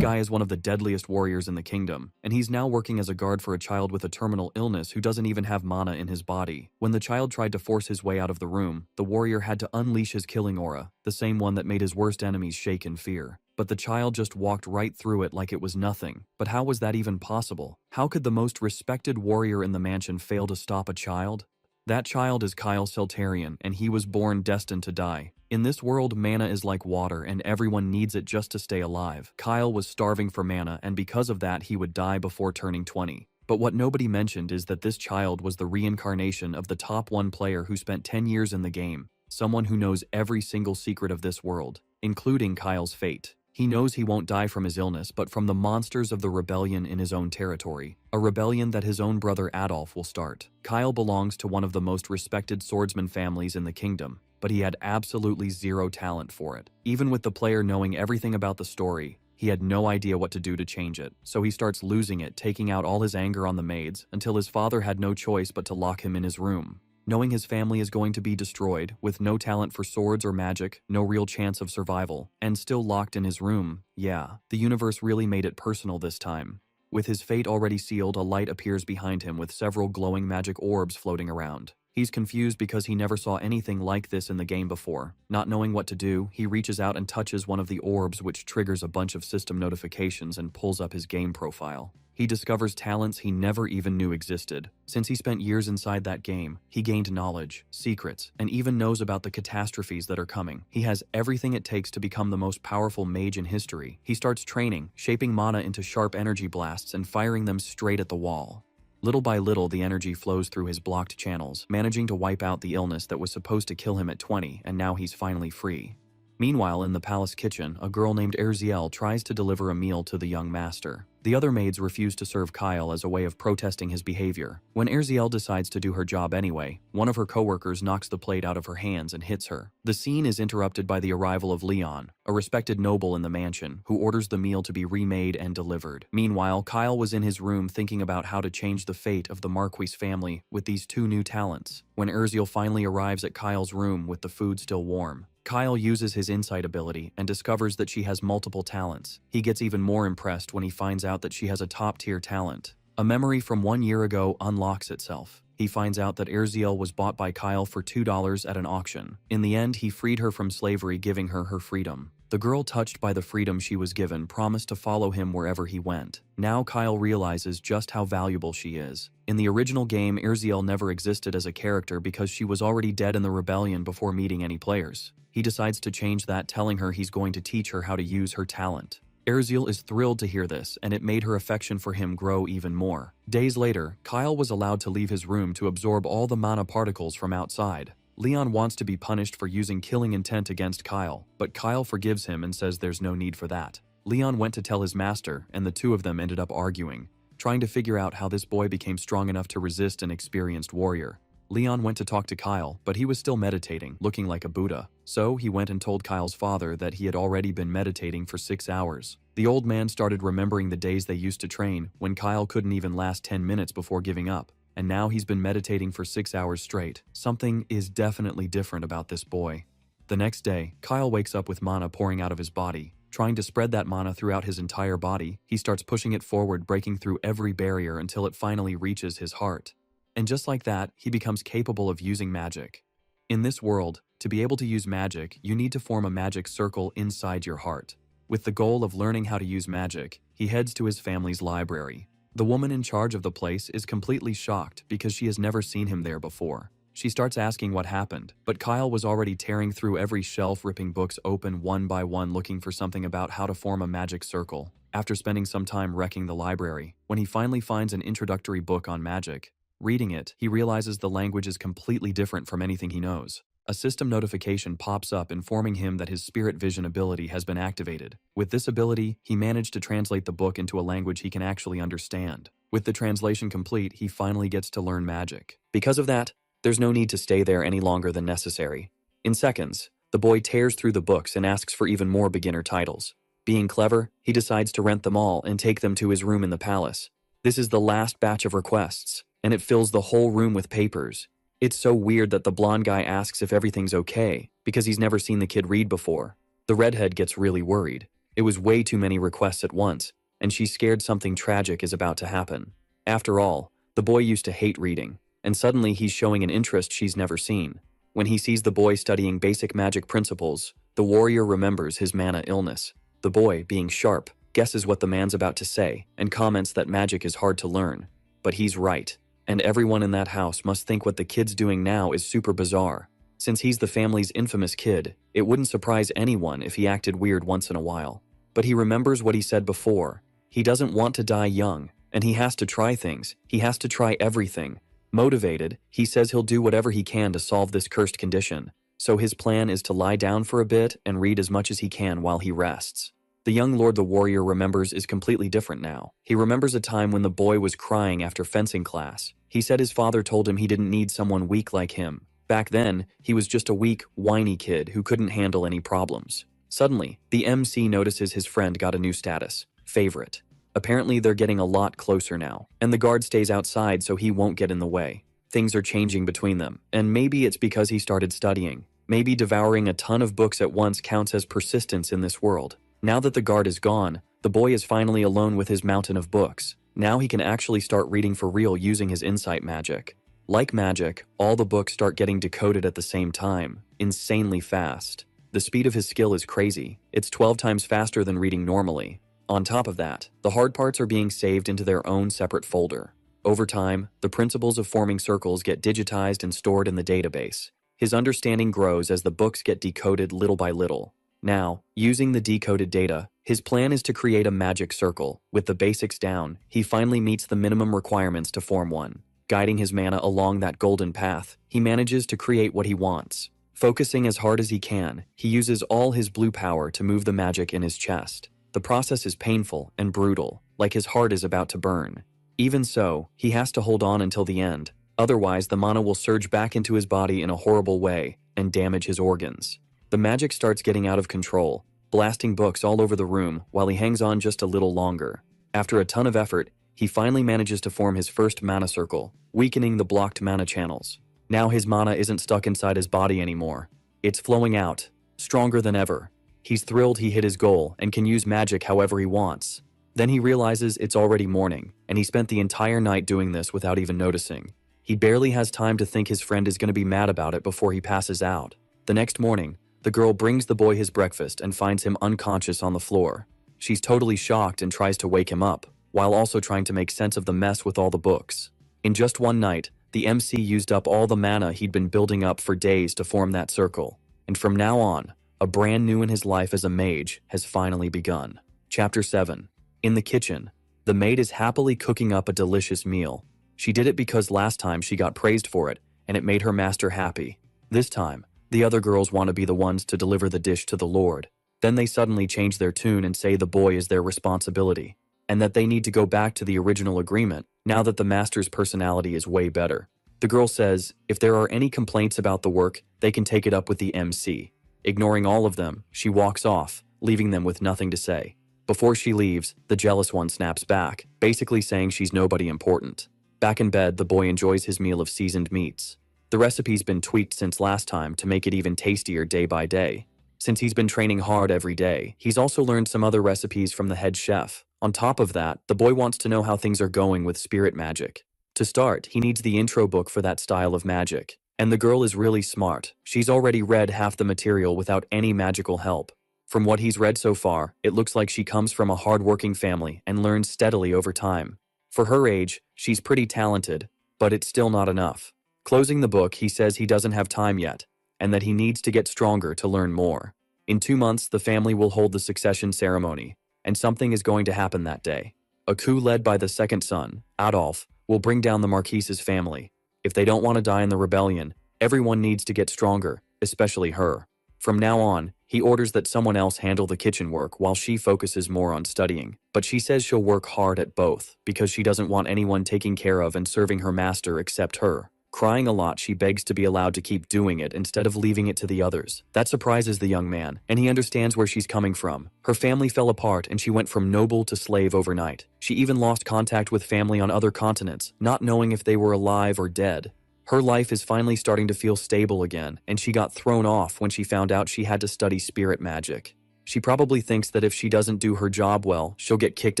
guy is one of the deadliest warriors in the kingdom, and he's now working as a guard for a child with a terminal illness who doesn't even have mana in his body. When the child tried to force his way out of the room, the warrior had to unleash his killing aura, the same one that made his worst enemies shake in fear. But the child just walked right through it like it was nothing. But how was that even possible? How could the most respected warrior in the mansion fail to stop a child? That child is Kyle Seltarian, and he was born destined to die. In this world, mana is like water, and everyone needs it just to stay alive. Kyle was starving for mana, and because of that, he would die before turning 20. But what nobody mentioned is that this child was the reincarnation of the top 1 player who spent 10 years in the game, someone who knows every single secret of this world, including Kyle's fate. He knows he won't die from his illness, but from the monsters of the rebellion in his own territory, a rebellion that his own brother Adolf will start. Kyle belongs to one of the most respected swordsman families in the kingdom, but he had absolutely zero talent for it. Even with the player knowing everything about the story, he had no idea what to do to change it, so he starts losing it, taking out all his anger on the maids, until his father had no choice but to lock him in his room. Knowing his family is going to be destroyed, with no talent for swords or magic, no real chance of survival, and still locked in his room, yeah, the universe really made it personal this time. With his fate already sealed, a light appears behind him with several glowing magic orbs floating around. He's confused because he never saw anything like this in the game before. Not knowing what to do, he reaches out and touches one of the orbs, which triggers a bunch of system notifications and pulls up his game profile. He discovers talents he never even knew existed. Since he spent years inside that game, he gained knowledge, secrets, and even knows about the catastrophes that are coming. He has everything it takes to become the most powerful mage in history. He starts training, shaping mana into sharp energy blasts and firing them straight at the wall. Little by little, the energy flows through his blocked channels, managing to wipe out the illness that was supposed to kill him at 20, and now he's finally free. Meanwhile, in the palace kitchen, a girl named Erziel tries to deliver a meal to the young master. The other maids refuse to serve Kyle as a way of protesting his behavior. When Erziel decides to do her job anyway, one of her coworkers knocks the plate out of her hands and hits her. The scene is interrupted by the arrival of Leon, a respected noble in the mansion, who orders the meal to be remade and delivered. Meanwhile, Kyle was in his room thinking about how to change the fate of the Marquis family with these 2 new talents, when Erziel finally arrives at Kyle's room with the food still warm. Kyle uses his insight ability and discovers that she has multiple talents. He gets even more impressed when he finds out that she has a top-tier talent. A memory from 1 year ago unlocks itself. He finds out that Erziel was bought by Kyle for $2 at an auction. In the end, he freed her from slavery, giving her her freedom. The girl, touched by the freedom she was given, promised to follow him wherever he went. Now Kyle realizes just how valuable she is. In the original game, Erziel never existed as a character because she was already dead in the rebellion before meeting any players. He decides to change that, telling her he's going to teach her how to use her talent. Erziel is thrilled to hear this, and it made her affection for him grow even more. Days later, Kyle was allowed to leave his room to absorb all the mana particles from outside. Leon wants to be punished for using killing intent against Kyle, but Kyle forgives him and says there's no need for that. Leon went to tell his master, and the 2 of them ended up arguing, trying to figure out how this boy became strong enough to resist an experienced warrior. Leon went to talk to Kyle, but he was still meditating, looking like a Buddha. So he went and told Kyle's father that he had already been meditating for 6 hours. The old man started remembering the days they used to train, when Kyle couldn't even last 10 minutes before giving up. And now he's been meditating for 6 hours straight. Something is definitely different about this boy. The next day, Kyle wakes up with mana pouring out of his body. Trying to spread that mana throughout his entire body, he starts pushing it forward, breaking through every barrier until it finally reaches his heart. And just like that, he becomes capable of using magic. In this world, to be able to use magic, you need to form a magic circle inside your heart. With the goal of learning how to use magic, he heads to his family's library. The woman in charge of the place is completely shocked because she has never seen him there before. She starts asking what happened, but Kyle was already tearing through every shelf, ripping books open one by one, looking for something about how to form a magic circle. After spending some time wrecking the library, when he finally finds an introductory book on magic, reading it, he realizes the language is completely different from anything he knows. A system notification pops up informing him that his spirit vision ability has been activated. With this ability, he managed to translate the book into a language he can actually understand. With the translation complete, he finally gets to learn magic. Because of that, there's no need to stay there any longer than necessary. In seconds, the boy tears through the books and asks for even more beginner titles. Being clever, he decides to rent them all and take them to his room in the palace. This is the last batch of requests, and it fills the whole room with papers. It's so weird that the blonde guy asks if everything's okay, because he's never seen the kid read before. The redhead gets really worried. It was way too many requests at once, and she's scared something tragic is about to happen. After all, the boy used to hate reading, and suddenly he's showing an interest she's never seen. When he sees the boy studying basic magic principles, the warrior remembers his mana illness. The boy, being sharp, guesses what the man's about to say and comments that magic is hard to learn. But he's right, and everyone in that house must think what the kid's doing now is super bizarre. Since he's the family's infamous kid, it wouldn't surprise anyone if he acted weird once in a while. But he remembers what he said before. He doesn't want to die young, and he has to try things. He has to try everything. Motivated, he says he'll do whatever he can to solve this cursed condition. So his plan is to lie down for a bit and read as much as he can while he rests. The young lord the warrior remembers is completely different now. He remembers a time when the boy was crying after fencing class. He said his father told him he didn't need someone weak like him. Back then, he was just a weak, whiny kid who couldn't handle any problems. Suddenly, the MC notices his friend got a new status, favorite. Apparently they're getting a lot closer now, and the guard stays outside so he won't get in the way. Things are changing between them, and maybe it's because he started studying. Maybe devouring a ton of books at once counts as persistence in this world. Now that the guard is gone, the boy is finally alone with his mountain of books. Now he can actually start reading for real using his insight magic. Like magic, all the books start getting decoded at the same time, insanely fast. The speed of his skill is crazy. It's 12 times faster than reading normally. On top of that, the hard parts are being saved into their own separate folder. Over time, the principles of forming circles get digitized and stored in the database. His understanding grows as the books get decoded little by little. Now, using the decoded data, his plan is to create a magic circle. With the basics down, he finally meets the minimum requirements to form one. Guiding his mana along that golden path, he manages to create what he wants. Focusing as hard as he can, he uses all his blue power to move the magic in his chest. The process is painful and brutal, like his heart is about to burn. Even so, he has to hold on until the end. Otherwise, the mana will surge back into his body in a horrible way and damage his organs. The magic starts getting out of control, blasting books all over the room while he hangs on just a little longer. After a ton of effort, he finally manages to form his first mana circle, weakening the blocked mana channels. Now his mana isn't stuck inside his body anymore. It's flowing out, stronger than ever. He's thrilled he hit his goal and can use magic however he wants. Then he realizes it's already morning, and he spent the entire night doing this without even noticing. He barely has time to think his friend is going to be mad about it before he passes out. The next morning, the girl brings the boy his breakfast and finds him unconscious on the floor. She's totally shocked and tries to wake him up, while also trying to make sense of the mess with all the books. In just one night, the MC used up all the mana he'd been building up for days to form that circle. And from now on, a brand new in his life as a mage has finally begun. Chapter 7. In the kitchen, the maid is happily cooking up a delicious meal. She did it because last time she got praised for it, and it made her master happy. This time, the other girls want to be the ones to deliver the dish to the Lord. Then they suddenly change their tune and say the boy is their responsibility, and that they need to go back to the original agreement now that the master's personality is way better. The girl says if there are any complaints about the work, they can take it up with the MC. Ignoring all of them, she walks off, leaving them with nothing to say. Before she leaves, the jealous one snaps back, basically saying she's nobody important. Back in bed, the boy enjoys his meal of seasoned meats. The recipe's been tweaked since last time to make it even tastier day by day. Since he's been training hard every day, he's also learned some other recipes from the head chef. On top of that, the boy wants to know how things are going with spirit magic. To start, he needs the intro book for that style of magic. And the girl is really smart. She's already read half the material without any magical help. From what he's read so far, it looks like she comes from a hard-working family and learns steadily over time. For her age, she's pretty talented, but it's still not enough. Closing the book, he says he doesn't have time yet, and that he needs to get stronger to learn more. In 2 months, the family will hold the succession ceremony, and something is going to happen that day. A coup led by the second son, Adolf, will bring down the Marquise's family. If they don't want to die in the rebellion, everyone needs to get stronger, especially her. From now on, he orders that someone else handle the kitchen work while she focuses more on studying. But she says she'll work hard at both because she doesn't want anyone taking care of and serving her master except her. Crying a lot, she begs to be allowed to keep doing it instead of leaving it to the others. That surprises the young man, and he understands where she's coming from. Her family fell apart and she went from noble to slave overnight. She even lost contact with family on other continents, not knowing if they were alive or dead. Her life is finally starting to feel stable again, and she got thrown off when she found out she had to study spirit magic. She probably thinks that if she doesn't do her job well, she'll get kicked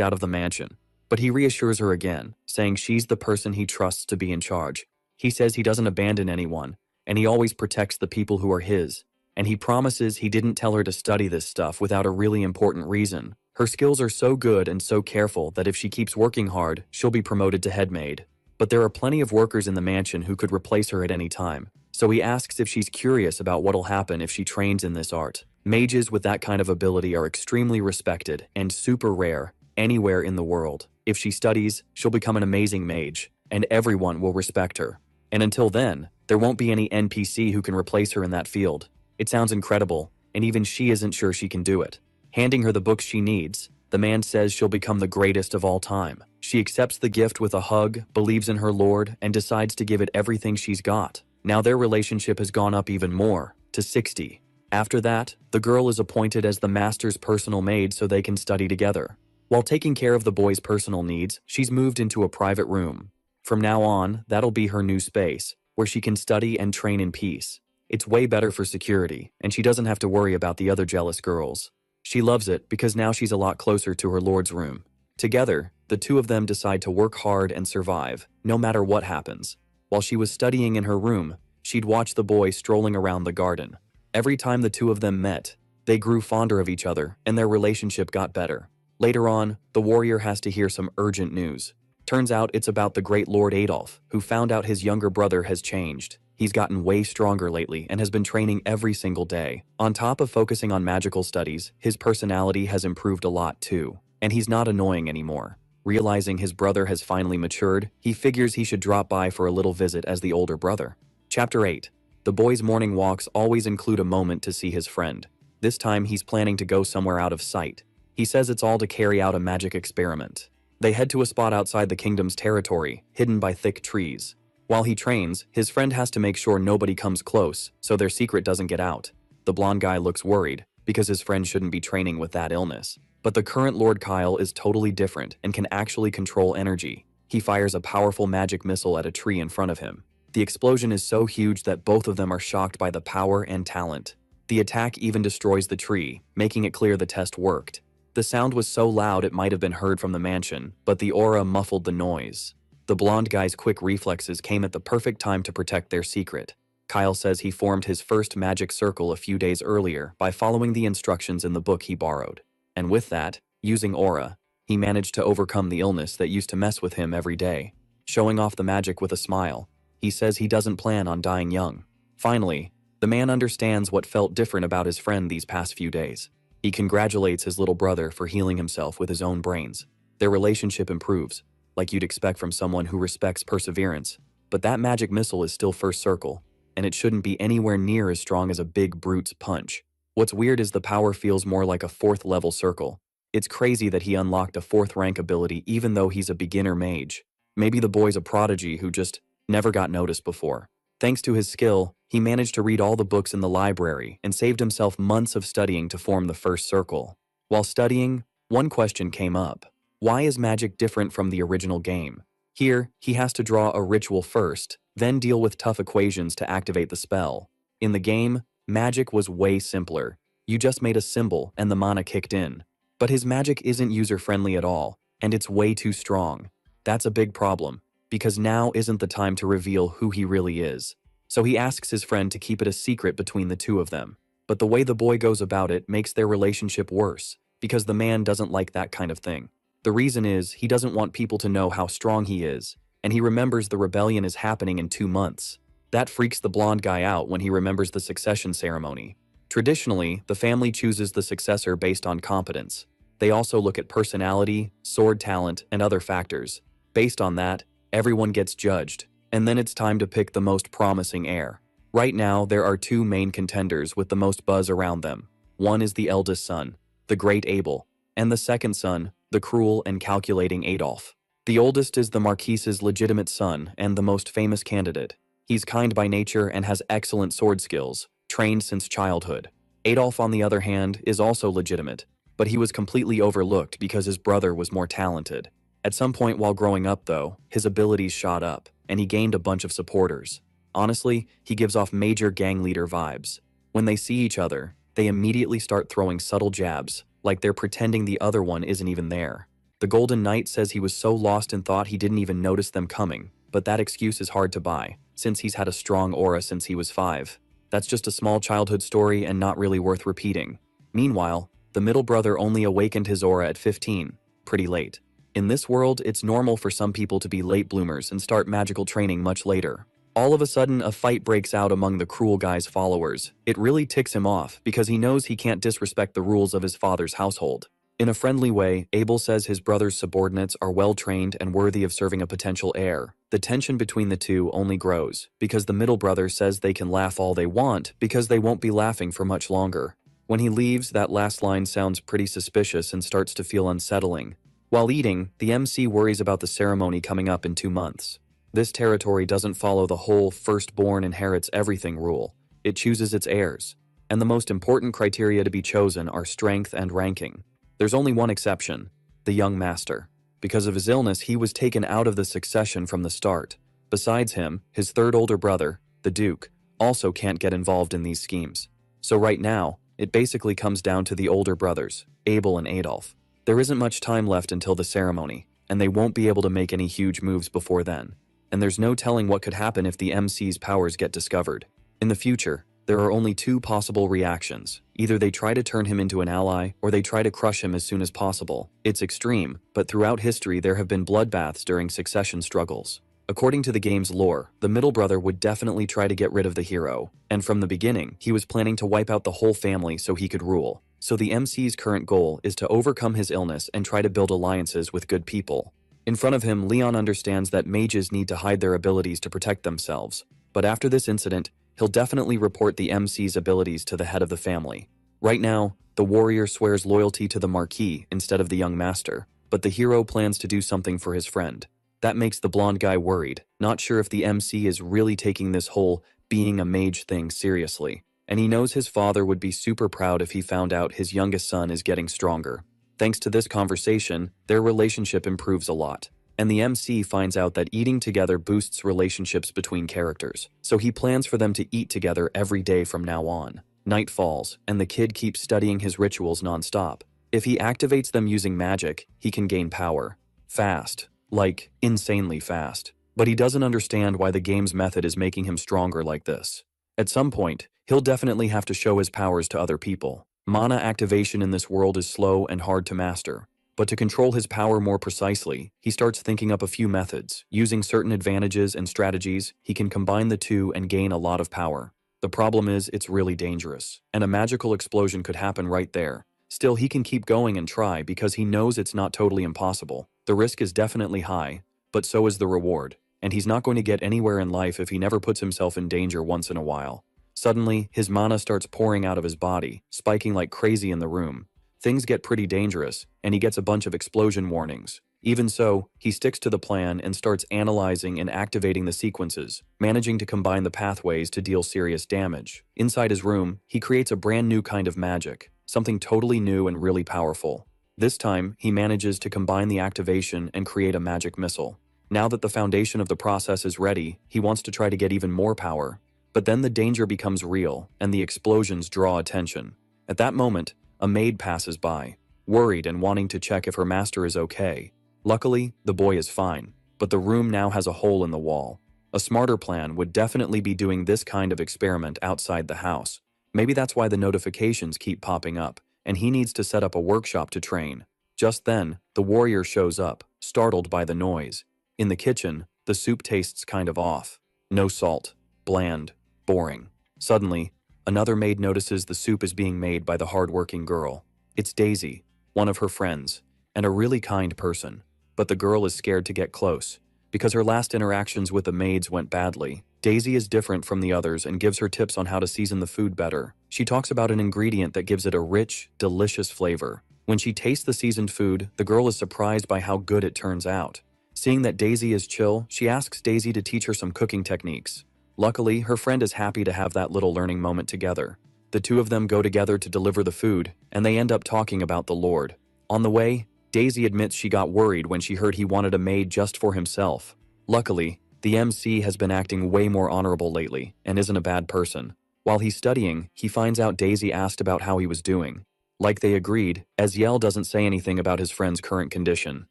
out of the mansion. But he reassures her again, saying she's the person he trusts to be in charge. He says he doesn't abandon anyone, and he always protects the people who are his. And he promises he didn't tell her to study this stuff without a really important reason. Her skills are so good and so careful that if she keeps working hard, she'll be promoted to head maid. But there are plenty of workers in the mansion who could replace her at any time. So he asks if she's curious about what'll happen if she trains in this art. Mages with that kind of ability are extremely respected and super rare anywhere in the world. If she studies, she'll become an amazing mage, and everyone will respect her. And until then, there won't be any NPC who can replace her in that field. It sounds incredible, and even she isn't sure she can do it. Handing her the books she needs, the man says she'll become the greatest of all time. She accepts the gift with a hug, believes in her lord, and decides to give it everything she's got. Now their relationship has gone up even more, to 60. After that, the girl is appointed as the master's personal maid so they can study together. While taking care of the boy's personal needs, she's moved into a private room. From now on, that'll be her new space, where she can study and train in peace. It's way better for security, and she doesn't have to worry about the other jealous girls. She loves it because now she's a lot closer to her lord's room. Together, the two of them decide to work hard and survive, no matter what happens. While she was studying in her room, she'd watch the boy strolling around the garden. Every time the two of them met, they grew fonder of each other, and their relationship got better. Later on, the warrior has to hear some urgent news. Turns out it's about the great Lord Adolf, who found out his younger brother has changed. He's gotten way stronger lately and has been training every single day. On top of focusing on magical studies, his personality has improved a lot too, and he's not annoying anymore. Realizing his brother has finally matured, he figures he should drop by for a little visit as the older brother. Chapter 8. The boy's morning walks always include a moment to see his friend. This time he's planning to go somewhere out of sight. He says it's all to carry out a magic experiment. They head to a spot outside the kingdom's territory, hidden by thick trees. While he trains, his friend has to make sure nobody comes close, so their secret doesn't get out. The blonde guy looks worried, because his friend shouldn't be training with that illness. But the current Lord Kyle is totally different and can actually control energy. He fires a powerful magic missile at a tree in front of him. The explosion is so huge that both of them are shocked by the power and talent. The attack even destroys the tree, making it clear the test worked. The sound was so loud it might have been heard from the mansion, but the aura muffled the noise. The blonde guy's quick reflexes came at the perfect time to protect their secret. Kyle says he formed his first magic circle a few days earlier by following the instructions in the book he borrowed. And with that, using aura, he managed to overcome the illness that used to mess with him every day. Showing off the magic with a smile, he says he doesn't plan on dying young. Finally, the man understands what felt different about his friend these past few days. He congratulates his little brother for healing himself with his own brains. Their relationship improves, like you'd expect from someone who respects perseverance. But that magic missile is still first circle, and it shouldn't be anywhere near as strong as a big brute's punch. What's weird is the power feels more like a 4th level circle. It's crazy that he unlocked a 4th rank ability even though he's a beginner mage. Maybe the boy's a prodigy who just never got noticed before. Thanks to his skill, he managed to read all the books in the library and saved himself months of studying to form the first circle. While studying, one question came up. Why is magic different from the original game? Here, he has to draw a ritual first, then deal with tough equations to activate the spell. In the game, magic was way simpler. You just made a symbol and the mana kicked in. But his magic isn't user-friendly at all, and it's way too strong. That's a big problem, because now isn't the time to reveal who he really is. So he asks his friend to keep it a secret between the two of them. But the way the boy goes about it makes their relationship worse, because the man doesn't like that kind of thing. The reason is he doesn't want people to know how strong he is, and he remembers the rebellion is happening in 2 months. That freaks the blonde guy out when he remembers the succession ceremony. Traditionally, the family chooses the successor based on competence. They also look at personality, sword talent, and other factors. Based on that, everyone gets judged, and then it's time to pick the most promising heir. Right now, there are 2 main contenders with the most buzz around them. One is the eldest son, the great Abel, and the second son, the cruel and calculating Adolf. The oldest is the Marquise's legitimate son and the most famous candidate. He's kind by nature and has excellent sword skills, trained since childhood. Adolf, on the other hand, is also legitimate, but he was completely overlooked because his brother was more talented. At some point while growing up, though, his abilities shot up, and he gained a bunch of supporters. Honestly, he gives off major gang leader vibes. When they see each other, they immediately start throwing subtle jabs, like they're pretending the other one isn't even there. The Golden Knight says he was so lost in thought he didn't even notice them coming, but that excuse is hard to buy, since he's had a strong aura since he was 5. That's just a small childhood story and not really worth repeating. Meanwhile, the middle brother only awakened his aura at 15, pretty late. In this world, it's normal for some people to be late bloomers and start magical training much later. All of a sudden, a fight breaks out among the cruel guy's followers. It really ticks him off because he knows he can't disrespect the rules of his father's household. In a friendly way, Abel says his brother's subordinates are well-trained and worthy of serving a potential heir. The tension between the two only grows, because the middle brother says they can laugh all they want because they won't be laughing for much longer. When he leaves, that last line sounds pretty suspicious and starts to feel unsettling. While eating, the MC worries about the ceremony coming up in 2 months. This territory doesn't follow the whole firstborn inherits everything rule. It chooses its heirs. And the most important criteria to be chosen are strength and ranking. There's only one exception, the young master. Because of his illness, he was taken out of the succession from the start. Besides him, his third older brother, the Duke, also can't get involved in these schemes. So right now, it basically comes down to the older brothers, Abel and Adolf. There isn't much time left until the ceremony, and they won't be able to make any huge moves before then. And there's no telling what could happen if the MC's powers get discovered. In the future, there are only 2 possible reactions. Either they try to turn him into an ally, or they try to crush him as soon as possible. It's extreme, but throughout history there have been bloodbaths during succession struggles. According to the game's lore, the middle brother would definitely try to get rid of the hero, and from the beginning, he was planning to wipe out the whole family so he could rule. So the MC's current goal is to overcome his illness and try to build alliances with good people. In front of him, Leon understands that mages need to hide their abilities to protect themselves. But after this incident, he'll definitely report the MC's abilities to the head of the family. Right now, the warrior swears loyalty to the Marquis instead of the young master, but the hero plans to do something for his friend. That makes the blonde guy worried, not sure if the MC is really taking this whole being a mage thing seriously. And he knows his father would be super proud if he found out his youngest son is getting stronger. Thanks to this conversation, their relationship improves a lot. And the MC finds out that eating together boosts relationships between characters, so he plans for them to eat together every day from now on. Night falls, and the kid keeps studying his rituals non-stop. If he activates them using magic, he can gain power. Fast. Like, insanely fast. But he doesn't understand why the game's method is making him stronger like this. At some point, he'll definitely have to show his powers to other people. Mana activation in this world is slow and hard to master. But to control his power more precisely, he starts thinking up a few methods. Using certain advantages and strategies, he can combine the two and gain a lot of power. The problem is, it's really dangerous, and a magical explosion could happen right there. Still, he can keep going and try because he knows it's not totally impossible. The risk is definitely high, but so is the reward, and he's not going to get anywhere in life if he never puts himself in danger once in a while. Suddenly, his mana starts pouring out of his body, spiking like crazy in the room. Things get pretty dangerous, and he gets a bunch of explosion warnings. Even so, he sticks to the plan and starts analyzing and activating the sequences, managing to combine the pathways to deal serious damage. Inside his room, he creates a brand new kind of magic, something totally new and really powerful. This time, he manages to combine the activation and create a magic missile. Now that the foundation of the process is ready, he wants to try to get even more power. But then the danger becomes real, and the explosions draw attention. At that moment, a maid passes by, worried and wanting to check if her master is okay. Luckily, the boy is fine, but the room now has a hole in the wall. A smarter plan would definitely be doing this kind of experiment outside the house. Maybe that's why the notifications keep popping up, and he needs to set up a workshop to train. Just then, the warrior shows up, startled by the noise. In the kitchen, the soup tastes kind of off. No salt, bland, boring. Suddenly, another maid notices the soup is being made by the hard-working girl. It's Daisy, one of her friends, and a really kind person. But the girl is scared to get close, because her last interactions with the maids went badly. Daisy is different from the others and gives her tips on how to season the food better. She talks about an ingredient that gives it a rich, delicious flavor. When she tastes the seasoned food, the girl is surprised by how good it turns out. Seeing that Daisy is chill, she asks Daisy to teach her some cooking techniques. Luckily, her friend is happy to have that little learning moment together. The two of them go together to deliver the food, and they end up talking about the Lord. On the way, Daisy admits she got worried when she heard he wanted a maid just for himself. Luckily, the MC has been acting way more honorable lately and isn't a bad person. While he's studying, he finds out Daisy asked about how he was doing. Like they agreed, Yahello doesn't say anything about his friend's current condition.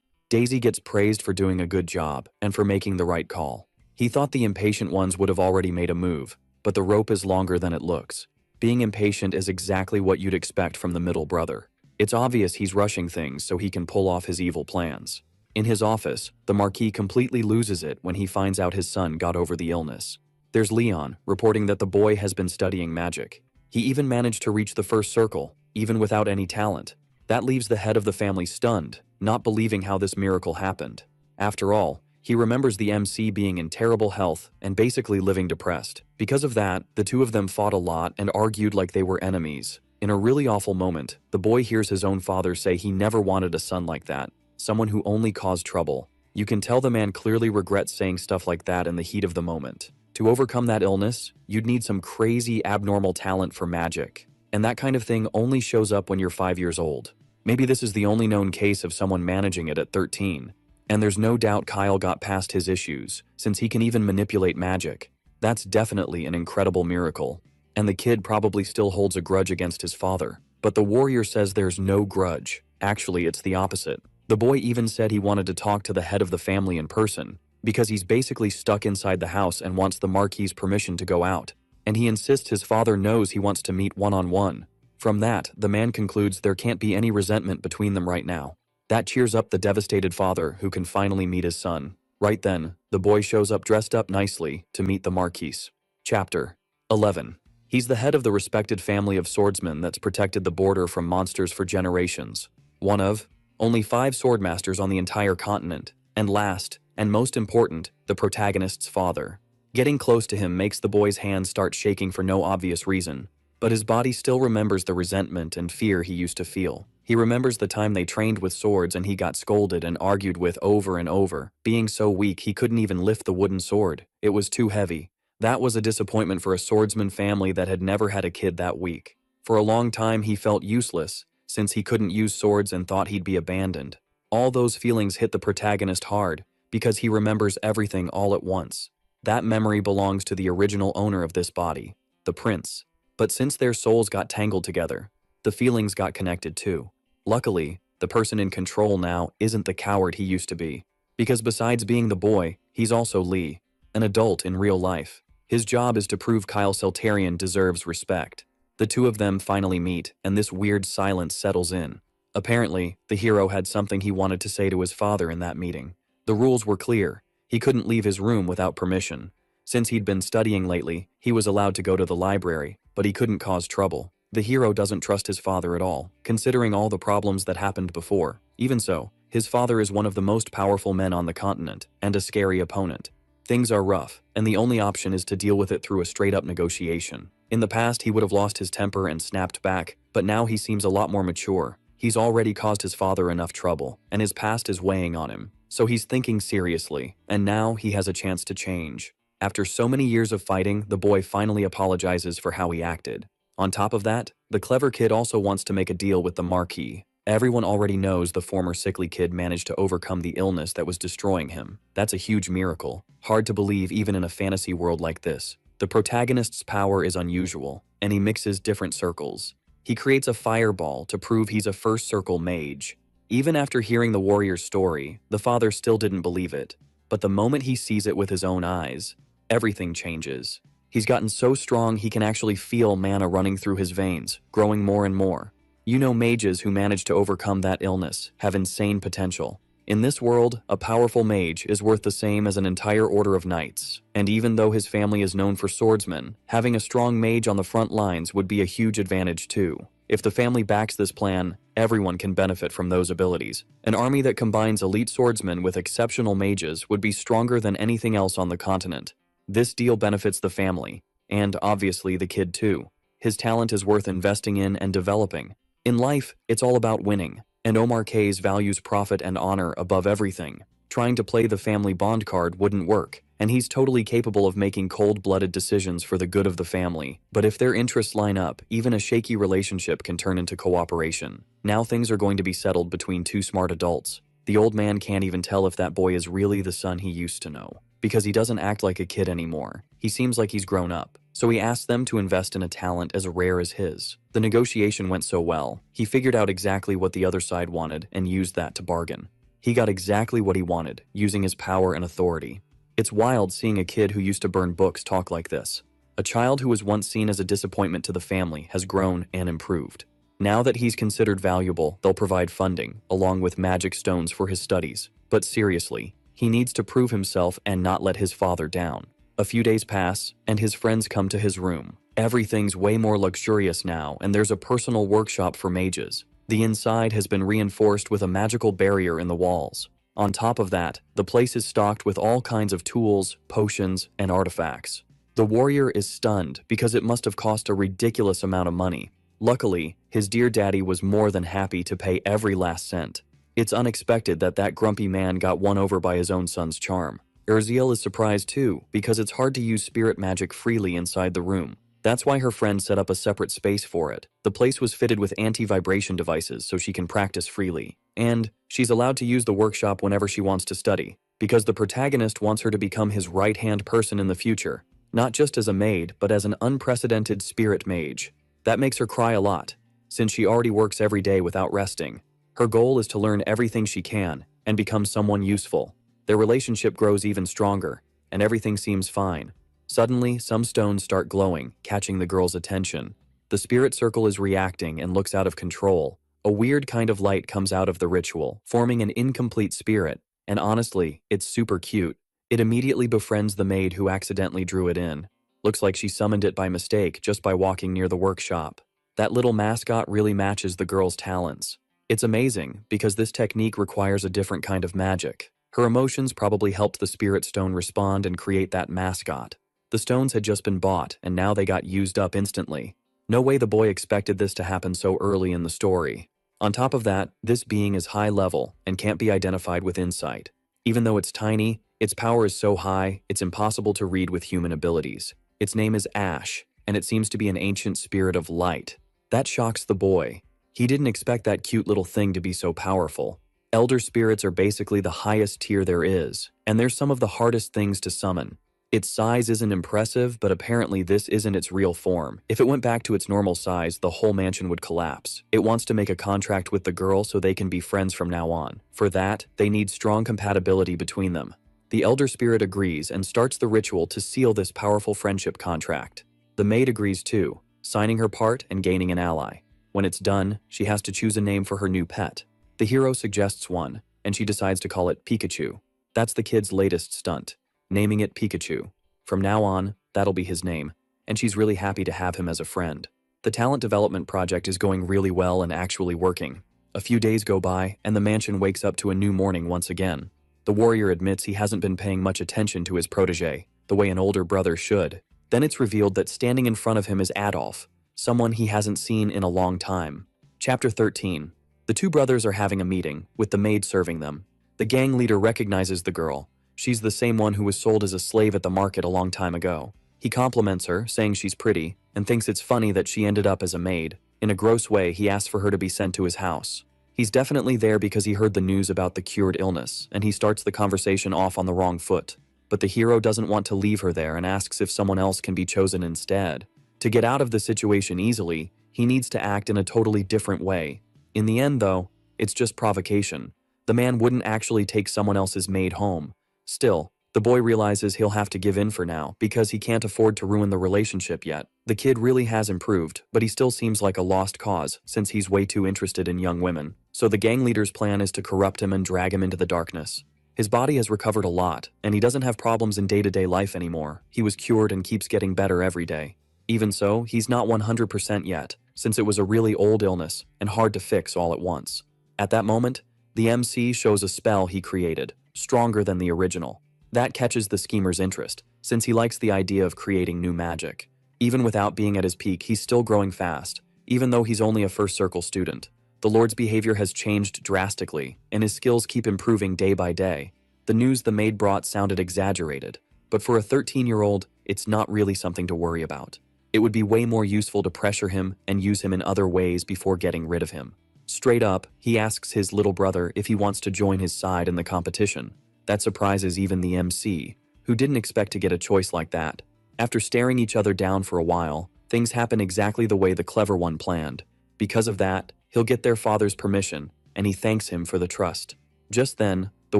Daisy gets praised for doing a good job and for making the right call. He thought the impatient ones would have already made a move, but the rope is longer than it looks. Being impatient is exactly what you'd expect from the middle brother. It's obvious he's rushing things so he can pull off his evil plans. In his office, the Marquis completely loses it when he finds out his son got over the illness. There's Leon, reporting that the boy has been studying magic. He even managed to reach the first circle, even without any talent. That leaves the head of the family stunned, not believing how this miracle happened. After all, he remembers the MC being in terrible health and basically living depressed. Because of that, the two of them fought a lot and argued like they were enemies. In a really awful moment, the boy hears his own father say he never wanted a son like that, someone who only caused trouble. You can tell the man clearly regrets saying stuff like that in the heat of the moment. To overcome that illness, you'd need some crazy abnormal talent for magic. And that kind of thing only shows up when you're 5 years old. Maybe this is the only known case of someone managing it at 13. And there's no doubt Kyle got past his issues, since he can even manipulate magic. That's definitely an incredible miracle. And the kid probably still holds a grudge against his father. But the warrior says there's no grudge. Actually, it's the opposite. The boy even said he wanted to talk to the head of the family in person, because he's basically stuck inside the house and wants the Marquis's permission to go out. And he insists his father knows he wants to meet one-on-one. From that, the man concludes there can't be any resentment between them right now. That cheers up the devastated father who can finally meet his son. Right then, the boy shows up dressed up nicely to meet the Marquis. Chapter 11. He's the head of the respected family of swordsmen that's protected the border from monsters for generations. One of only 5 swordmasters on the entire continent. And last, and most important, the protagonist's father. Getting close to him makes the boy's hands start shaking for no obvious reason. But his body still remembers the resentment and fear he used to feel. He remembers the time they trained with swords and he got scolded and argued with over and over. Being so weak he couldn't even lift the wooden sword. It was too heavy. That was a disappointment for a swordsman family that had never had a kid that weak. For a long time he felt useless, since he couldn't use swords and thought he'd be abandoned. All those feelings hit the protagonist hard, because he remembers everything all at once. That memory belongs to the original owner of this body, the prince. But since their souls got tangled together, the feelings got connected too. Luckily, the person in control now isn't the coward he used to be. Because besides being the boy, he's also Lee, an adult in real life. His job is to prove Kyle Seltarian deserves respect. The two of them finally meet, and this weird silence settles in. Apparently, the hero had something he wanted to say to his father in that meeting. The rules were clear. He couldn't leave his room without permission. Since he'd been studying lately, he was allowed to go to the library, but he couldn't cause trouble. The hero doesn't trust his father at all, considering all the problems that happened before. Even so, his father is one of the most powerful men on the continent, and a scary opponent. Things are rough, and the only option is to deal with it through a straight-up negotiation. In the past, he would have lost his temper and snapped back, but now he seems a lot more mature. He's already caused his father enough trouble, and his past is weighing on him. So he's thinking seriously, and now he has a chance to change. After so many years of fighting, the boy finally apologizes for how he acted. On top of that, the clever kid also wants to make a deal with the Marquis. Everyone already knows the former sickly kid managed to overcome the illness that was destroying him. That's a huge miracle. Hard to believe even in a fantasy world like this. The protagonist's power is unusual, and he mixes different circles. He creates a fireball to prove he's a first circle mage. Even after hearing the warrior's story, the father still didn't believe it. But the moment he sees it with his own eyes, everything changes. He's gotten so strong he can actually feel mana running through his veins, growing more and more. You know, mages who manage to overcome that illness have insane potential. In this world, a powerful mage is worth the same as an entire order of knights. And even though his family is known for swordsmen, having a strong mage on the front lines would be a huge advantage too. If the family backs this plan, everyone can benefit from those abilities. An army that combines elite swordsmen with exceptional mages would be stronger than anything else on the continent. This deal benefits the family, and obviously the kid too. His talent is worth investing in and developing. In life, it's all about winning, and Omar K's values profit and honor above everything. Trying to play the family bond card wouldn't work, and he's totally capable of making cold-blooded decisions for the good of the family. But if their interests line up, even a shaky relationship can turn into cooperation. Now things are going to be settled between two smart adults. The old man can't even tell if that boy is really the son he used to know, because he doesn't act like a kid anymore. He seems like he's grown up. so he asked them to invest in a talent as rare as his. The negotiation went so well, he figured out exactly what the other side wanted and used that to bargain. He got exactly what he wanted, using his power and authority. It's wild seeing a kid who used to burn books talk like this. A child who was once seen as a disappointment to the family has grown and improved. Now that he's considered valuable, they'll provide funding, along with magic stones for his studies. But seriously, he needs to prove himself and not let his father down. A few days pass, and his friends come to his room. Everything's way more luxurious now, and there's a personal workshop for mages. The inside has been reinforced with a magical barrier in the walls. On top of that, the place is stocked with all kinds of tools, potions, and artifacts. The warrior is stunned because it must have cost a ridiculous amount of money. Luckily, his dear daddy was more than happy to pay every last cent. It's unexpected that that grumpy man got won over by his own son's charm. Urziel is surprised too, because it's hard to use spirit magic freely inside the room. That's why her friend set up a separate space for it. The place was fitted with anti-vibration devices so she can practice freely. And she's allowed to use the workshop whenever she wants to study, because the protagonist wants her to become his right-hand person in the future, not just as a maid, but as an unprecedented spirit mage. That makes her cry a lot, since she already works every day without resting. Her goal is to learn everything she can and become someone useful. Their relationship grows even stronger, and everything seems fine. Suddenly, some stones start glowing, catching the girl's attention. The spirit circle is reacting and looks out of control. A weird kind of light comes out of the ritual, forming an incomplete spirit, and honestly, it's super cute. It immediately befriends the maid who accidentally drew it in. Looks like she summoned it by mistake just by walking near the workshop. That little mascot really matches the girl's talents. It's amazing, because this technique requires a different kind of magic. Her emotions probably helped the spirit stone respond and create that mascot. The stones had just been bought, and now they got used up instantly. No way the boy expected this to happen so early in the story. On top of that, this being is high level and can't be identified with insight. Even though it's tiny, its power is so high, it's impossible to read with human abilities. Its name is Ash, and it seems to be an ancient spirit of light. That shocks the boy. He didn't expect that cute little thing to be so powerful. Elder spirits are basically the highest tier there is, and they're some of the hardest things to summon. Its size isn't impressive, but apparently this isn't its real form. If it went back to its normal size, the whole mansion would collapse. It wants to make a contract with the girl so they can be friends from now on. For that, they need strong compatibility between them. The elder spirit agrees and starts the ritual to seal this powerful friendship contract. The maid agrees too, signing her part and gaining an ally. When it's done, she has to choose a name for her new pet. The hero suggests one, and she decides to call it Pikachu. That's the kid's latest stunt, naming it Pikachu. From now on, that'll be his name, and she's really happy to have him as a friend. The talent development project is going really well and actually working. A few days go by, and the mansion wakes up to a new morning once again. The warrior admits he hasn't been paying much attention to his protege, the way an older brother should. Then it's revealed that standing in front of him is Adolf, someone he hasn't seen in a long time. Chapter 13. The two brothers are having a meeting, with the maid serving them. The gang leader recognizes the girl. She's the same one who was sold as a slave at the market a long time ago. He compliments her, saying she's pretty, and thinks it's funny that she ended up as a maid. In a gross way, he asks for her to be sent to his house. He's definitely there because he heard the news about the cured illness, and he starts the conversation off on the wrong foot. But the hero doesn't want to leave her there and asks if someone else can be chosen instead. To get out of the situation easily, he needs to act in a totally different way. In the end, though, it's just provocation. The man wouldn't actually take someone else's maid home. Still, the boy realizes he'll have to give in for now because he can't afford to ruin the relationship yet. The kid really has improved, but he still seems like a lost cause since he's way too interested in young women. So the gang leader's plan is to corrupt him and drag him into the darkness. His body has recovered a lot, and he doesn't have problems in day-to-day life anymore. He was cured and keeps getting better every day. Even so, he's not 100% yet, since it was a really old illness and hard to fix all at once. At that moment, the MC shows a spell he created, stronger than the original. That catches the schemer's interest, since he likes the idea of creating new magic. Even without being at his peak, he's still growing fast, even though he's only a first circle student. The Lord's behavior has changed drastically, and his skills keep improving day by day. The news the maid brought sounded exaggerated, but for a 13-year-old, it's not really something to worry about. It would be way more useful to pressure him and use him in other ways before getting rid of him. Straight up, he asks his little brother if he wants to join his side in the competition. That surprises even the MC, who didn't expect to get a choice like that. After staring each other down for a while, things happen exactly the way the clever one planned. Because of that, he'll get their father's permission, and he thanks him for the trust. Just then, the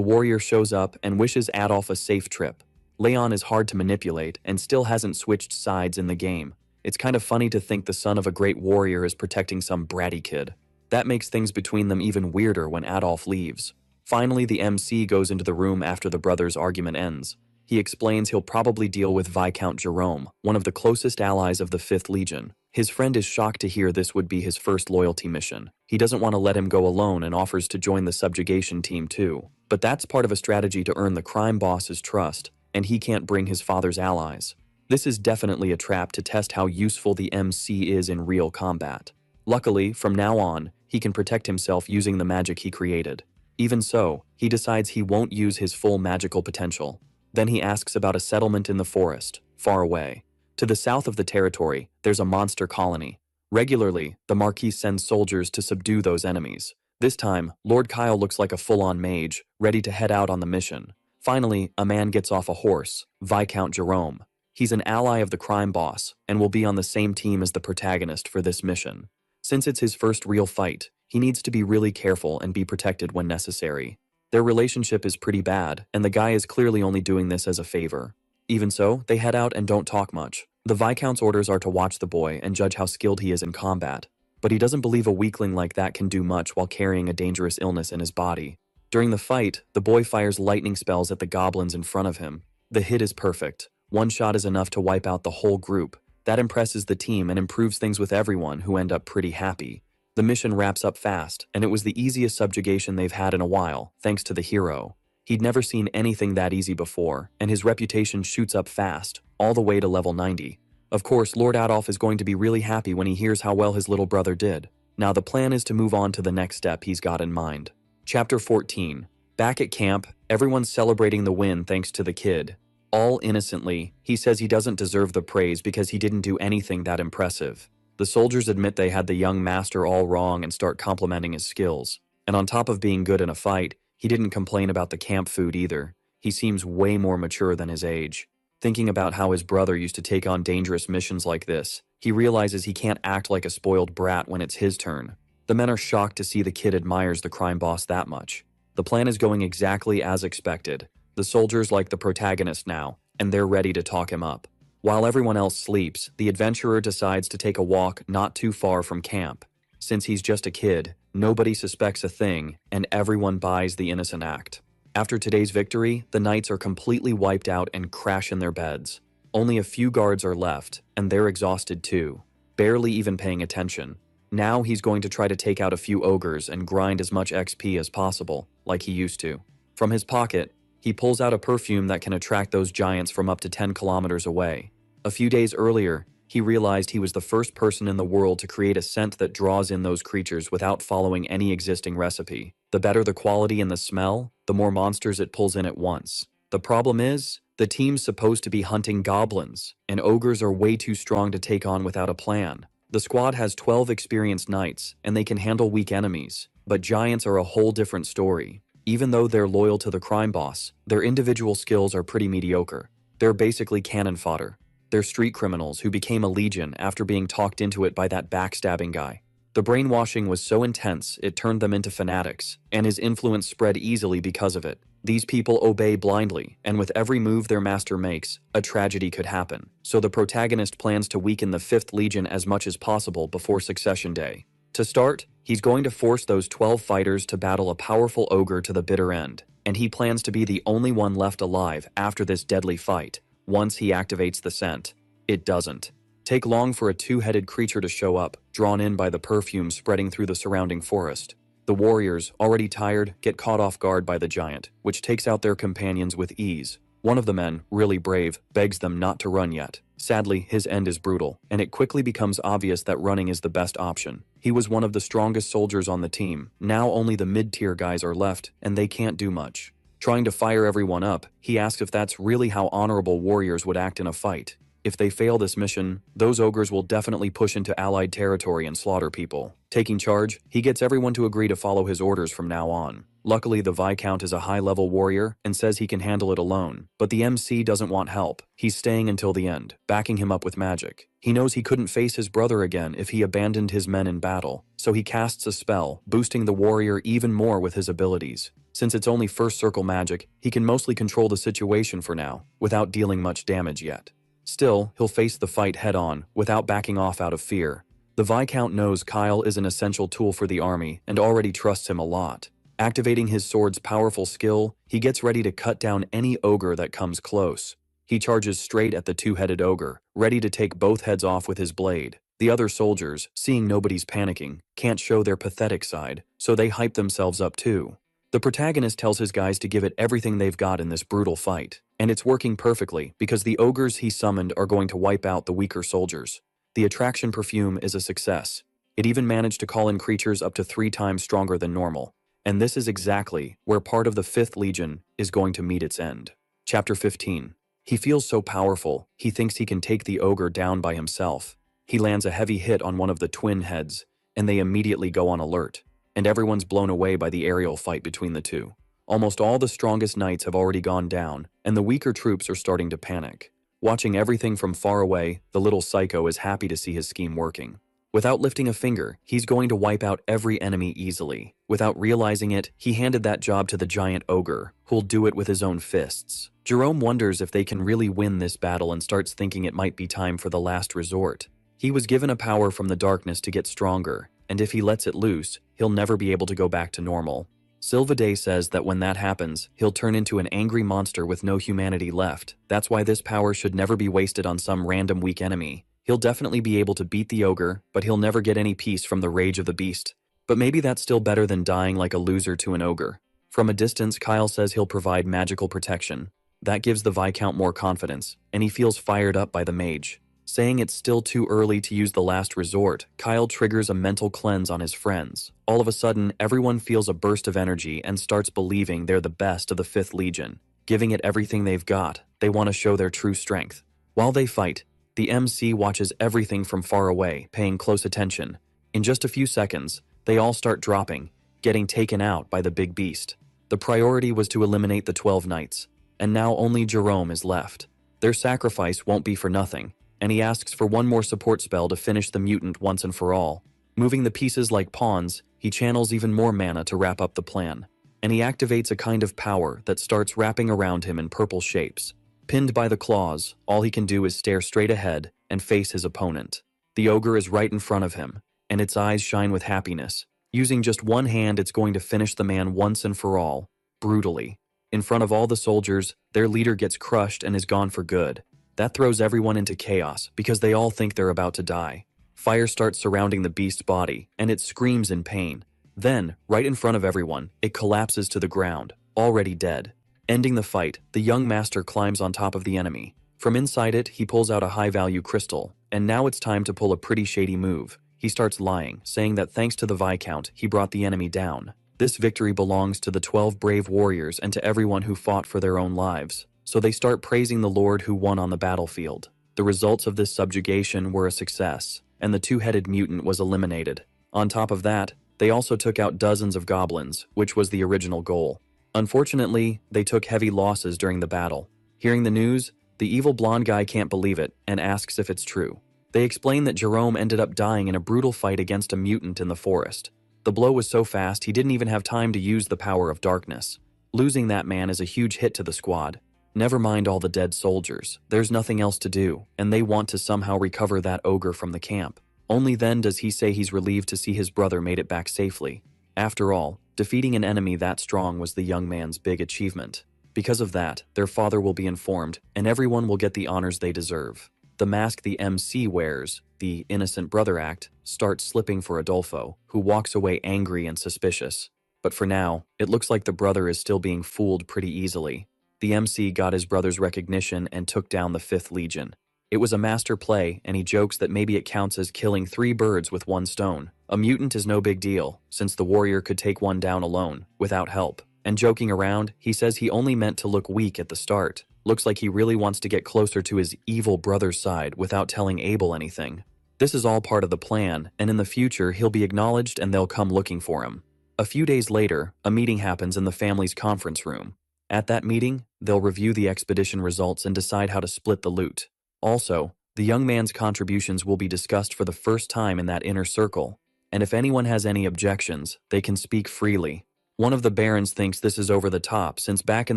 warrior shows up and wishes Adolf a safe trip. Leon is hard to manipulate and still hasn't switched sides in the game. It's kind of funny to think the son of a great warrior is protecting some bratty kid. That makes things between them even weirder when Adolf leaves. Finally, the MC goes into the room after the brothers' argument ends. He explains he'll probably deal with Viscount Jerome, one of the closest allies of the 5th Legion. His friend is shocked to hear this would be his first loyalty mission. He doesn't want to let him go alone and offers to join the subjugation team too. But that's part of a strategy to earn the crime boss's trust, and he can't bring his father's allies. This is definitely a trap to test how useful the MC is in real combat. Luckily, from now on, he can protect himself using the magic he created. Even so, he decides he won't use his full magical potential. Then he asks about a settlement in the forest, far away. To the south of the territory, there's a monster colony. Regularly, the Marquis sends soldiers to subdue those enemies. This time, Lord Kyle looks like a full-on mage, ready to head out on the mission. Finally, a man gets off a horse, Viscount Jerome. He's an ally of the crime boss, and will be on the same team as the protagonist for this mission. Since it's his first real fight, he needs to be really careful and be protected when necessary. Their relationship is pretty bad, and the guy is clearly only doing this as a favor. Even so, they head out and don't talk much. The Viscount's orders are to watch the boy and judge how skilled he is in combat, but he doesn't believe a weakling like that can do much while carrying a dangerous illness in his body. During the fight, the boy fires lightning spells at the goblins in front of him. The hit is perfect. One shot is enough to wipe out the whole group. That impresses the team and improves things with everyone, who end up pretty happy. The mission wraps up fast, and it was the easiest subjugation they've had in a while, thanks to the hero. He'd never seen anything that easy before, and his reputation shoots up fast, all the way to level 90. Of course, Lord Adolf is going to be really happy when he hears how well his little brother did. Now the plan is to move on to the next step he's got in mind. Chapter 14. Back at camp, everyone's celebrating the win thanks to the kid. All innocently, he says he doesn't deserve the praise because he didn't do anything that impressive. The soldiers admit they had the young master all wrong and start complimenting his skills. And on top of being good in a fight, he didn't complain about the camp food either. He seems way more mature than his age. Thinking about how his brother used to take on dangerous missions like this, he realizes he can't act like a spoiled brat when it's his turn. The men are shocked to see the kid admires the crime boss that much. The plan is going exactly as expected. The soldiers like the protagonist now, and they're ready to talk him up. While everyone else sleeps, the adventurer decides to take a walk not too far from camp. Since he's just a kid, nobody suspects a thing, and everyone buys the innocent act. After today's victory, the knights are completely wiped out and crash in their beds. Only a few guards are left, and they're exhausted too, barely even paying attention. Now he's going to try to take out a few ogres and grind as much XP as possible, like he used to. From his pocket, he pulls out a perfume that can attract those giants from up to 10 kilometers away. A few days earlier, he realized he was the first person in the world to create a scent that draws in those creatures without following any existing recipe. The better the quality and the smell, the more monsters it pulls in at once. The problem is, the team's supposed to be hunting goblins, and ogres are way too strong to take on without a plan. The squad has 12 experienced knights, and they can handle weak enemies, but giants are a whole different story. Even though they're loyal to the crime boss, their individual skills are pretty mediocre. They're basically cannon fodder. They're street criminals who became a legion after being talked into it by that backstabbing guy. The brainwashing was so intense it turned them into fanatics, and his influence spread easily because of it. These people obey blindly, and with every move their master makes, a tragedy could happen. So the protagonist plans to weaken the 5th Legion as much as possible before Succession Day. To start, he's going to force those 12 fighters to battle a powerful ogre to the bitter end, and he plans to be the only one left alive after this deadly fight, once he activates the scent. It doesn't take long for a two-headed creature to show up, drawn in by the perfume spreading through the surrounding forest. The warriors, already tired, get caught off guard by the giant, which takes out their companions with ease. One of the men, really brave, begs them not to run yet. Sadly, his end is brutal, and it quickly becomes obvious that running is the best option. He was one of the strongest soldiers on the team. Now only the mid-tier guys are left, and they can't do much. Trying to fire everyone up, he asks if that's really how honorable warriors would act in a fight. If they fail this mission, those ogres will definitely push into allied territory and slaughter people. Taking charge, he gets everyone to agree to follow his orders from now on. Luckily, the Viscount is a high-level warrior and says he can handle it alone, but the MC doesn't want help. He's staying until the end, backing him up with magic. He knows he couldn't face his brother again if he abandoned his men in battle, so he casts a spell, boosting the warrior even more with his abilities. Since it's only first circle magic, he can mostly control the situation for now, without dealing much damage yet. Still, he'll face the fight head-on, without backing off out of fear. The Viscount knows Kyle is an essential tool for the army and already trusts him a lot. Activating his sword's powerful skill, he gets ready to cut down any ogre that comes close. He charges straight at the two-headed ogre, ready to take both heads off with his blade. The other soldiers, seeing nobody's panicking, can't show their pathetic side, so they hype themselves up too. The protagonist tells his guys to give it everything they've got in this brutal fight, and it's working perfectly because the ogres he summoned are going to wipe out the weaker soldiers. The attraction perfume is a success. It even managed to call in creatures up to 3 times stronger than normal. And this is exactly where part of the 5th Legion is going to meet its end. Chapter 15. He feels so powerful, he thinks he can take the ogre down by himself. He lands a heavy hit on one of the twin heads, and they immediately go on alert. And everyone's blown away by the aerial fight between the two. Almost all the strongest knights have already gone down, and the weaker troops are starting to panic. Watching everything from far away, the little psycho is happy to see his scheme working. Without lifting a finger, he's going to wipe out every enemy easily. Without realizing it, he handed that job to the giant ogre, who'll do it with his own fists. Jerome wonders if they can really win this battle and starts thinking it might be time for the last resort. He was given a power from the darkness to get stronger, and if he lets it loose, he'll never be able to go back to normal. Sylvaday says that when that happens, he'll turn into an angry monster with no humanity left. That's why this power should never be wasted on some random weak enemy. He'll definitely be able to beat the ogre, but he'll never get any peace from the rage of the beast. But maybe that's still better than dying like a loser to an ogre. From a distance, Kyle says he'll provide magical protection. That gives the Viscount more confidence, and he feels fired up by the mage. Saying it's still too early to use the last resort, Kyle triggers a mental cleanse on his friends. All of a sudden, everyone feels a burst of energy and starts believing they're the best of the 5th Legion. Giving it everything they've got, they want to show their true strength. While they fight, the MC watches everything from far away, paying close attention. In just a few seconds, they all start dropping, getting taken out by the big beast. The priority was to eliminate the 12 knights, and now only Jerome is left. Their sacrifice won't be for nothing, and he asks for one more support spell to finish the mutant once and for all. Moving the pieces like pawns, he channels even more mana to wrap up the plan, and he activates a kind of power that starts wrapping around him in purple shapes. Pinned by the claws, all he can do is stare straight ahead and face his opponent. The ogre is right in front of him, and its eyes shine with happiness. Using just one hand, it's going to finish the man once and for all, brutally. In front of all the soldiers, their leader gets crushed and is gone for good. That throws everyone into chaos because they all think they're about to die. Fire starts surrounding the beast's body, and it screams in pain. Then, right in front of everyone, it collapses to the ground, already dead. Ending the fight, the young master climbs on top of the enemy. From inside it, he pulls out a high-value crystal, and now it's time to pull a pretty shady move. He starts lying, saying that thanks to the Viscount, he brought the enemy down. This victory belongs to the 12 brave warriors and to everyone who fought for their own lives. So they start praising the Lord who won on the battlefield. The results of this subjugation were a success, and the two-headed mutant was eliminated. On top of that, they also took out dozens of goblins, which was the original goal. Unfortunately, they took heavy losses during the battle. Hearing the news, the evil blonde guy can't believe it and asks if it's true. They explain that Jerome ended up dying in a brutal fight against a mutant in the forest. The blow was so fast he didn't even have time to use the power of darkness. Losing that man is a huge hit to the squad. Never mind all the dead soldiers. There's nothing else to do, and they want to somehow recover that ogre from the camp. Only then does he say he's relieved to see his brother made it back safely. After all, defeating an enemy that strong was the young man's big achievement. Because of that, their father will be informed, and everyone will get the honors they deserve. The mask the MC wears, the Innocent Brother Act, starts slipping for Adolfo, who walks away angry and suspicious. But for now, it looks like the brother is still being fooled pretty easily. The MC got his brother's recognition and took down the 5th Legion. It was a master play, and he jokes that maybe it counts as killing 3 birds with 1 stone. A mutant is no big deal, since the warrior could take one down alone, without help. And joking around, he says he only meant to look weak at the start. Looks like he really wants to get closer to his evil brother's side without telling Abel anything. This is all part of the plan, and in the future he'll be acknowledged and they'll come looking for him. A few days later, a meeting happens in the family's conference room. At that meeting, they'll review the expedition results and decide how to split the loot. Also, the young man's contributions will be discussed for the first time in that inner circle, and if anyone has any objections, they can speak freely. One of the barons thinks this is over the top since back in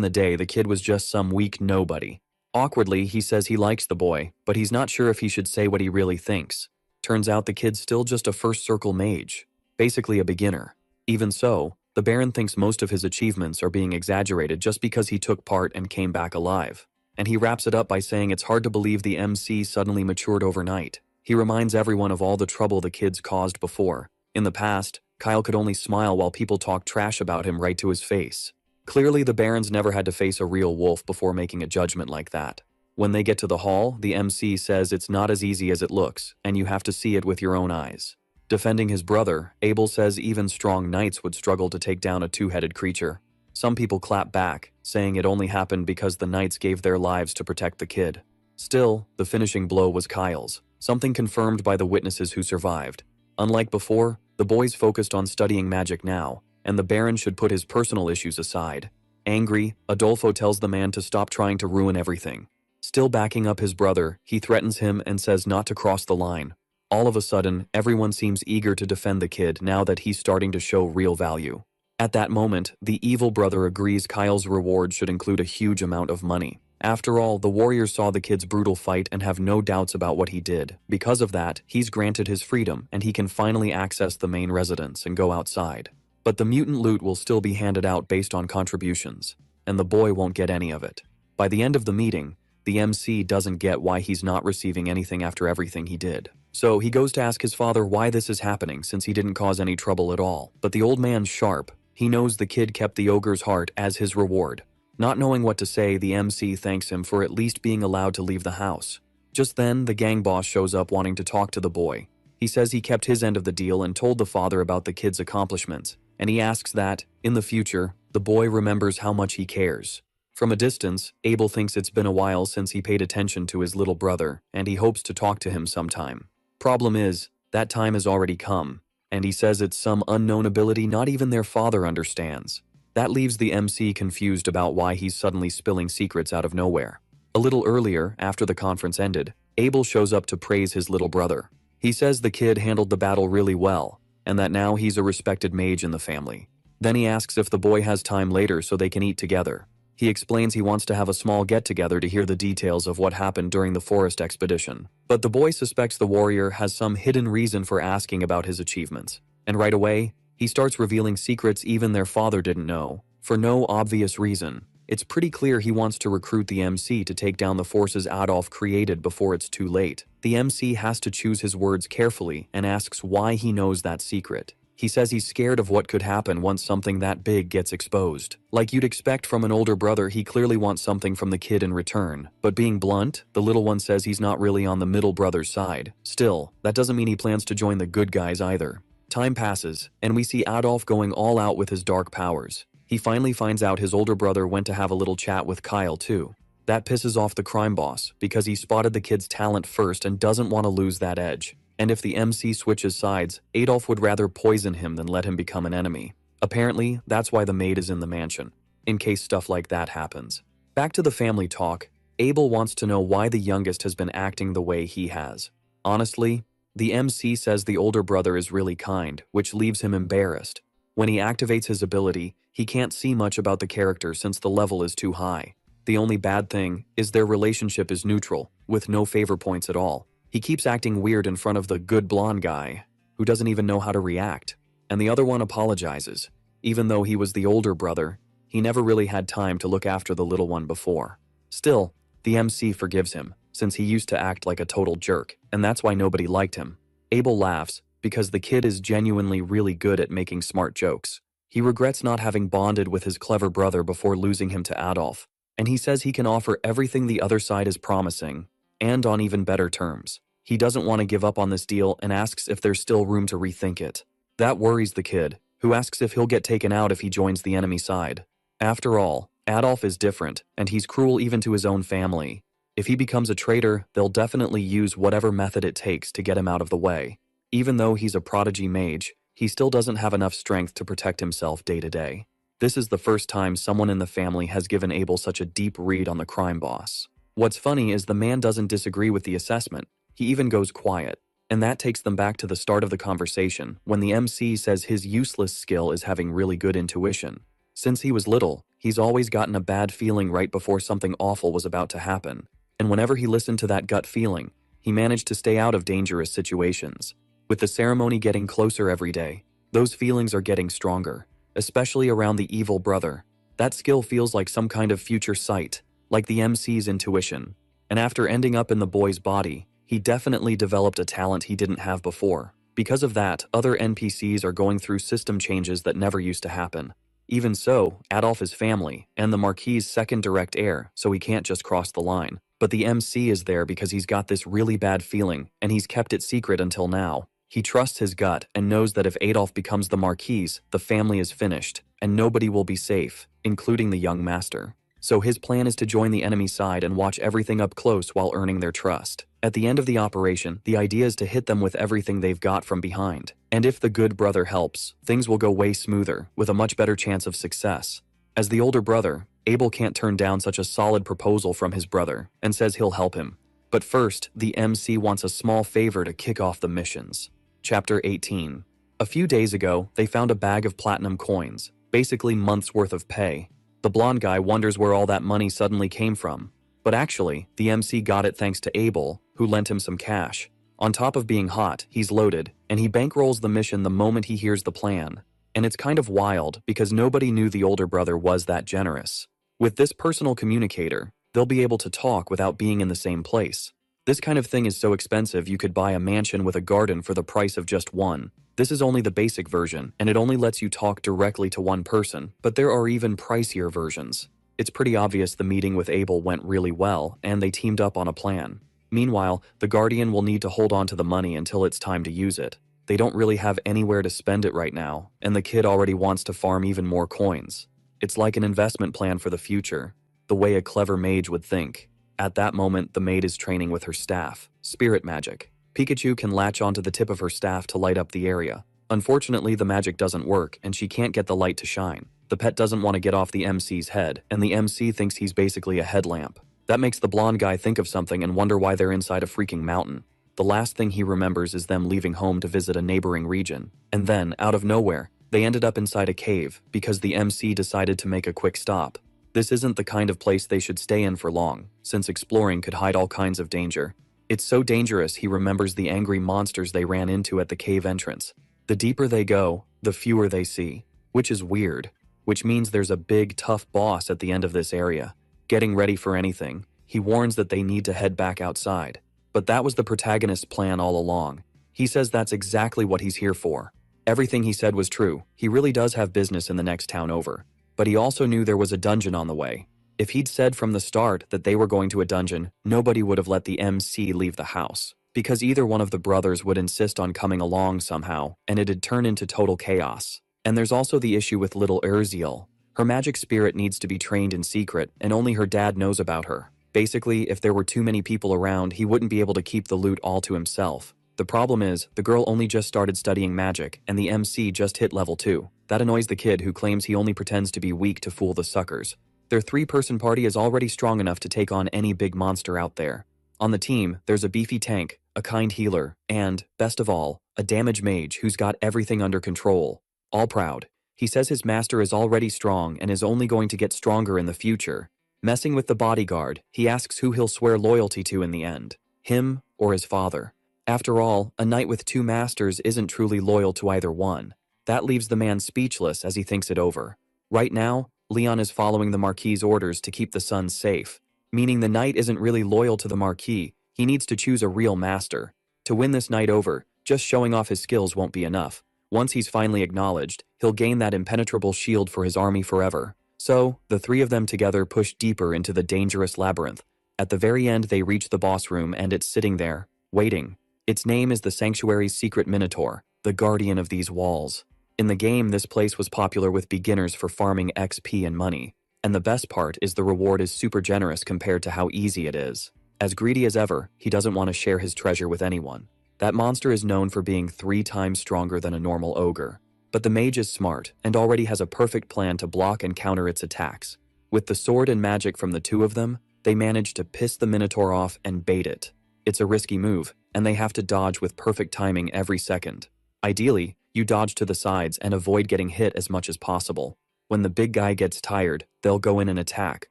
the day the kid was just some weak nobody. Awkwardly, he says he likes the boy, but he's not sure if he should say what he really thinks. Turns out the kid's still just a first circle mage, basically a beginner. Even so, the baron thinks most of his achievements are being exaggerated just because he took part and came back alive. And he wraps it up by saying it's hard to believe the MC suddenly matured overnight. He reminds everyone of all the trouble the kids caused before. In the past, Kyle could only smile while people talked trash about him right to his face. Clearly, the barons never had to face a real wolf before making a judgment like that. When they get to the hall, the MC says it's not as easy as it looks, and you have to see it with your own eyes. Defending his brother, Abel says even strong knights would struggle to take down a two-headed creature. Some people clap back, saying it only happened because the knights gave their lives to protect the kid. Still, the finishing blow was Kyle's, something confirmed by the witnesses who survived. Unlike before, the boys focused on studying magic now, and the Baron should put his personal issues aside. Angry, Adolfo tells the man to stop trying to ruin everything. Still backing up his brother, he threatens him and says not to cross the line. All of a sudden, everyone seems eager to defend the kid now that he's starting to show real value. At that moment, the evil brother agrees Kyle's reward should include a huge amount of money. After all, the warriors saw the kid's brutal fight and have no doubts about what he did. Because of that, he's granted his freedom and he can finally access the main residence and go outside. But the mutant loot will still be handed out based on contributions, and the boy won't get any of it. By the end of the meeting, the MC doesn't get why he's not receiving anything after everything he did. So he goes to ask his father why this is happening since he didn't cause any trouble at all. But the old man's sharp. He knows the kid kept the ogre's heart as his reward. Not knowing what to say, the MC thanks him for at least being allowed to leave the house. Just then, the gang boss shows up wanting to talk to the boy. He says he kept his end of the deal and told the father about the kid's accomplishments, and he asks that, in the future, the boy remembers how much he cares. From a distance, Abel thinks it's been a while since he paid attention to his little brother, and he hopes to talk to him sometime. Problem is, that time has already come, and he says it's some unknown ability not even their father understands. That leaves the MC confused about why he's suddenly spilling secrets out of nowhere. A little earlier, after the conference ended, Abel shows up to praise his little brother. He says the kid handled the battle really well, and that now he's a respected mage in the family. Then he asks if the boy has time later so they can eat together. He explains he wants to have a small get-together to hear the details of what happened during the forest expedition. But the boy suspects the warrior has some hidden reason for asking about his achievements. And right away, he starts revealing secrets even their father didn't know, for no obvious reason. It's pretty clear he wants to recruit the MC to take down the forces Adolf created before it's too late. The MC has to choose his words carefully and asks why he knows that secret. He says he's scared of what could happen once something that big gets exposed. Like you'd expect from an older brother, he clearly wants something from the kid in return. But being blunt, the little one says he's not really on the middle brother's side. Still, that doesn't mean he plans to join the good guys either. Time passes, and we see Adolf going all out with his dark powers. He finally finds out his older brother went to have a little chat with Kyle too. That pisses off the crime boss, because he spotted the kid's talent first and doesn't want to lose that edge. And if the MC switches sides, Adolf would rather poison him than let him become an enemy. Apparently, that's why the maid is in the mansion, in case stuff like that happens. Back to the family talk, Abel wants to know why the youngest has been acting the way he has. Honestly, the MC says the older brother is really kind, which leaves him embarrassed. When he activates his ability, he can't see much about the character since the level is too high. The only bad thing is their relationship is neutral, with no favor points at all. He keeps acting weird in front of the good blonde guy, who doesn't even know how to react. And the other one apologizes. Even though he was the older brother, he never really had time to look after the little one before. Still, the MC forgives him, since he used to act like a total jerk, and that's why nobody liked him. Abel laughs, because the kid is genuinely really good at making smart jokes. He regrets not having bonded with his clever brother before losing him to Adolf, and he says he can offer everything the other side is promising, and on even better terms. He doesn't want to give up on this deal and asks if there's still room to rethink it. That worries the kid, who asks if he'll get taken out if he joins the enemy side. After all, Adolf is different, and he's cruel even to his own family. If he becomes a traitor, they'll definitely use whatever method it takes to get him out of the way. Even though he's a prodigy mage, he still doesn't have enough strength to protect himself day to day. This is the first time someone in the family has given Abel such a deep read on the crime boss. What's funny is the man doesn't disagree with the assessment, he even goes quiet. And that takes them back to the start of the conversation, when the MC says his useless skill is having really good intuition. Since he was little, he's always gotten a bad feeling right before something awful was about to happen. And whenever he listened to that gut feeling, he managed to stay out of dangerous situations. With the ceremony getting closer every day, those feelings are getting stronger, especially around the evil brother. That skill feels like some kind of future sight, like the MC's intuition. And after ending up in the boy's body, he definitely developed a talent he didn't have before. Because of that, other NPCs are going through system changes that never used to happen. Even so, Adolf is family, and the Marquis's second direct heir, so he can't just cross the line. But the MC is there because he's got this really bad feeling, and he's kept it secret until now. He trusts his gut and knows that if Adolf becomes the Marquis, the family is finished, and nobody will be safe, including the young master. So his plan is to join the enemy side and watch everything up close while earning their trust. At the end of the operation, the idea is to hit them with everything they've got from behind. And if the good brother helps, things will go way smoother, with a much better chance of success. As the older brother, Abel can't turn down such a solid proposal from his brother, and says he'll help him. But first, the MC wants a small favor to kick off the missions. Chapter 18. A few days ago, they found a bag of platinum coins, basically months worth of pay. The blonde guy wonders where all that money suddenly came from. But actually, the MC got it thanks to Abel, who lent him some cash. On top of being hot, he's loaded, and he bankrolls the mission the moment he hears the plan. And it's kind of wild because nobody knew the older brother was that generous. With this personal communicator, they'll be able to talk without being in the same place. This kind of thing is so expensive you could buy a mansion with a garden for the price of just one. This is only the basic version, and it only lets you talk directly to one person, but there are even pricier versions. It's pretty obvious the meeting with Abel went really well, and they teamed up on a plan. Meanwhile, the Guardian will need to hold on to the money until it's time to use it. They don't really have anywhere to spend it right now, and the kid already wants to farm even more coins. It's like an investment plan for the future, the way a clever mage would think. At that moment, the maid is training with her staff, spirit magic. Pikachu can latch onto the tip of her staff to light up the area. Unfortunately, the magic doesn't work, and she can't get the light to shine. The pet doesn't want to get off the MC's head, and the MC thinks he's basically a headlamp. That makes the blonde guy think of something and wonder why they're inside a freaking mountain. The last thing he remembers is them leaving home to visit a neighboring region. And then, out of nowhere, they ended up inside a cave because the MC decided to make a quick stop. This isn't the kind of place they should stay in for long, since exploring could hide all kinds of danger. It's so dangerous he remembers the angry monsters they ran into at the cave entrance. The deeper they go, the fewer they see, which is weird. Which means there's a big, tough boss at the end of this area. Getting ready for anything, he warns that they need to head back outside. But that was the protagonist's plan all along. He says that's exactly what he's here for. Everything he said was true. He really does have business in the next town over. But he also knew there was a dungeon on the way. If he'd said from the start that they were going to a dungeon, nobody would have let the MC leave the house. Because either one of the brothers would insist on coming along somehow, and it'd turn into total chaos. And there's also the issue with little Urziel. Her magic spirit needs to be trained in secret, and only her dad knows about her. Basically, if there were too many people around, he wouldn't be able to keep the loot all to himself. The problem is, the girl only just started studying magic, and the MC just hit level 2. That annoys the kid who claims he only pretends to be weak to fool the suckers. Their 3-person party is already strong enough to take on any big monster out there. On the team, there's a beefy tank, a kind healer, and, best of all, a damage mage who's got everything under control. All proud. He says his master is already strong and is only going to get stronger in the future. Messing with the bodyguard, he asks who he'll swear loyalty to in the end, him or his father. After all, a knight with 2 masters isn't truly loyal to either one. That leaves the man speechless as he thinks it over. Right now, Leon is following the Marquis's orders to keep the sons safe, meaning the knight isn't really loyal to the Marquis. He needs to choose a real master. To win this knight over, just showing off his skills won't be enough. Once he's finally acknowledged, he'll gain that impenetrable shield for his army forever. So, the 3 of them together push deeper into the dangerous labyrinth. At the very end, they reach the boss room and it's sitting there, waiting. Its name is the Sanctuary's secret Minotaur, the guardian of these walls. In the game, this place was popular with beginners for farming XP and money. And the best part is the reward is super generous compared to how easy it is. As greedy as ever, he doesn't want to share his treasure with anyone. That monster is known for being 3 times stronger than a normal ogre. But the mage is smart and already has a perfect plan to block and counter its attacks. With the sword and magic from the two of them, they manage to piss the Minotaur off and bait it. It's a risky move, and they have to dodge with perfect timing every second. Ideally, you dodge to the sides and avoid getting hit as much as possible. When the big guy gets tired, they'll go in and attack,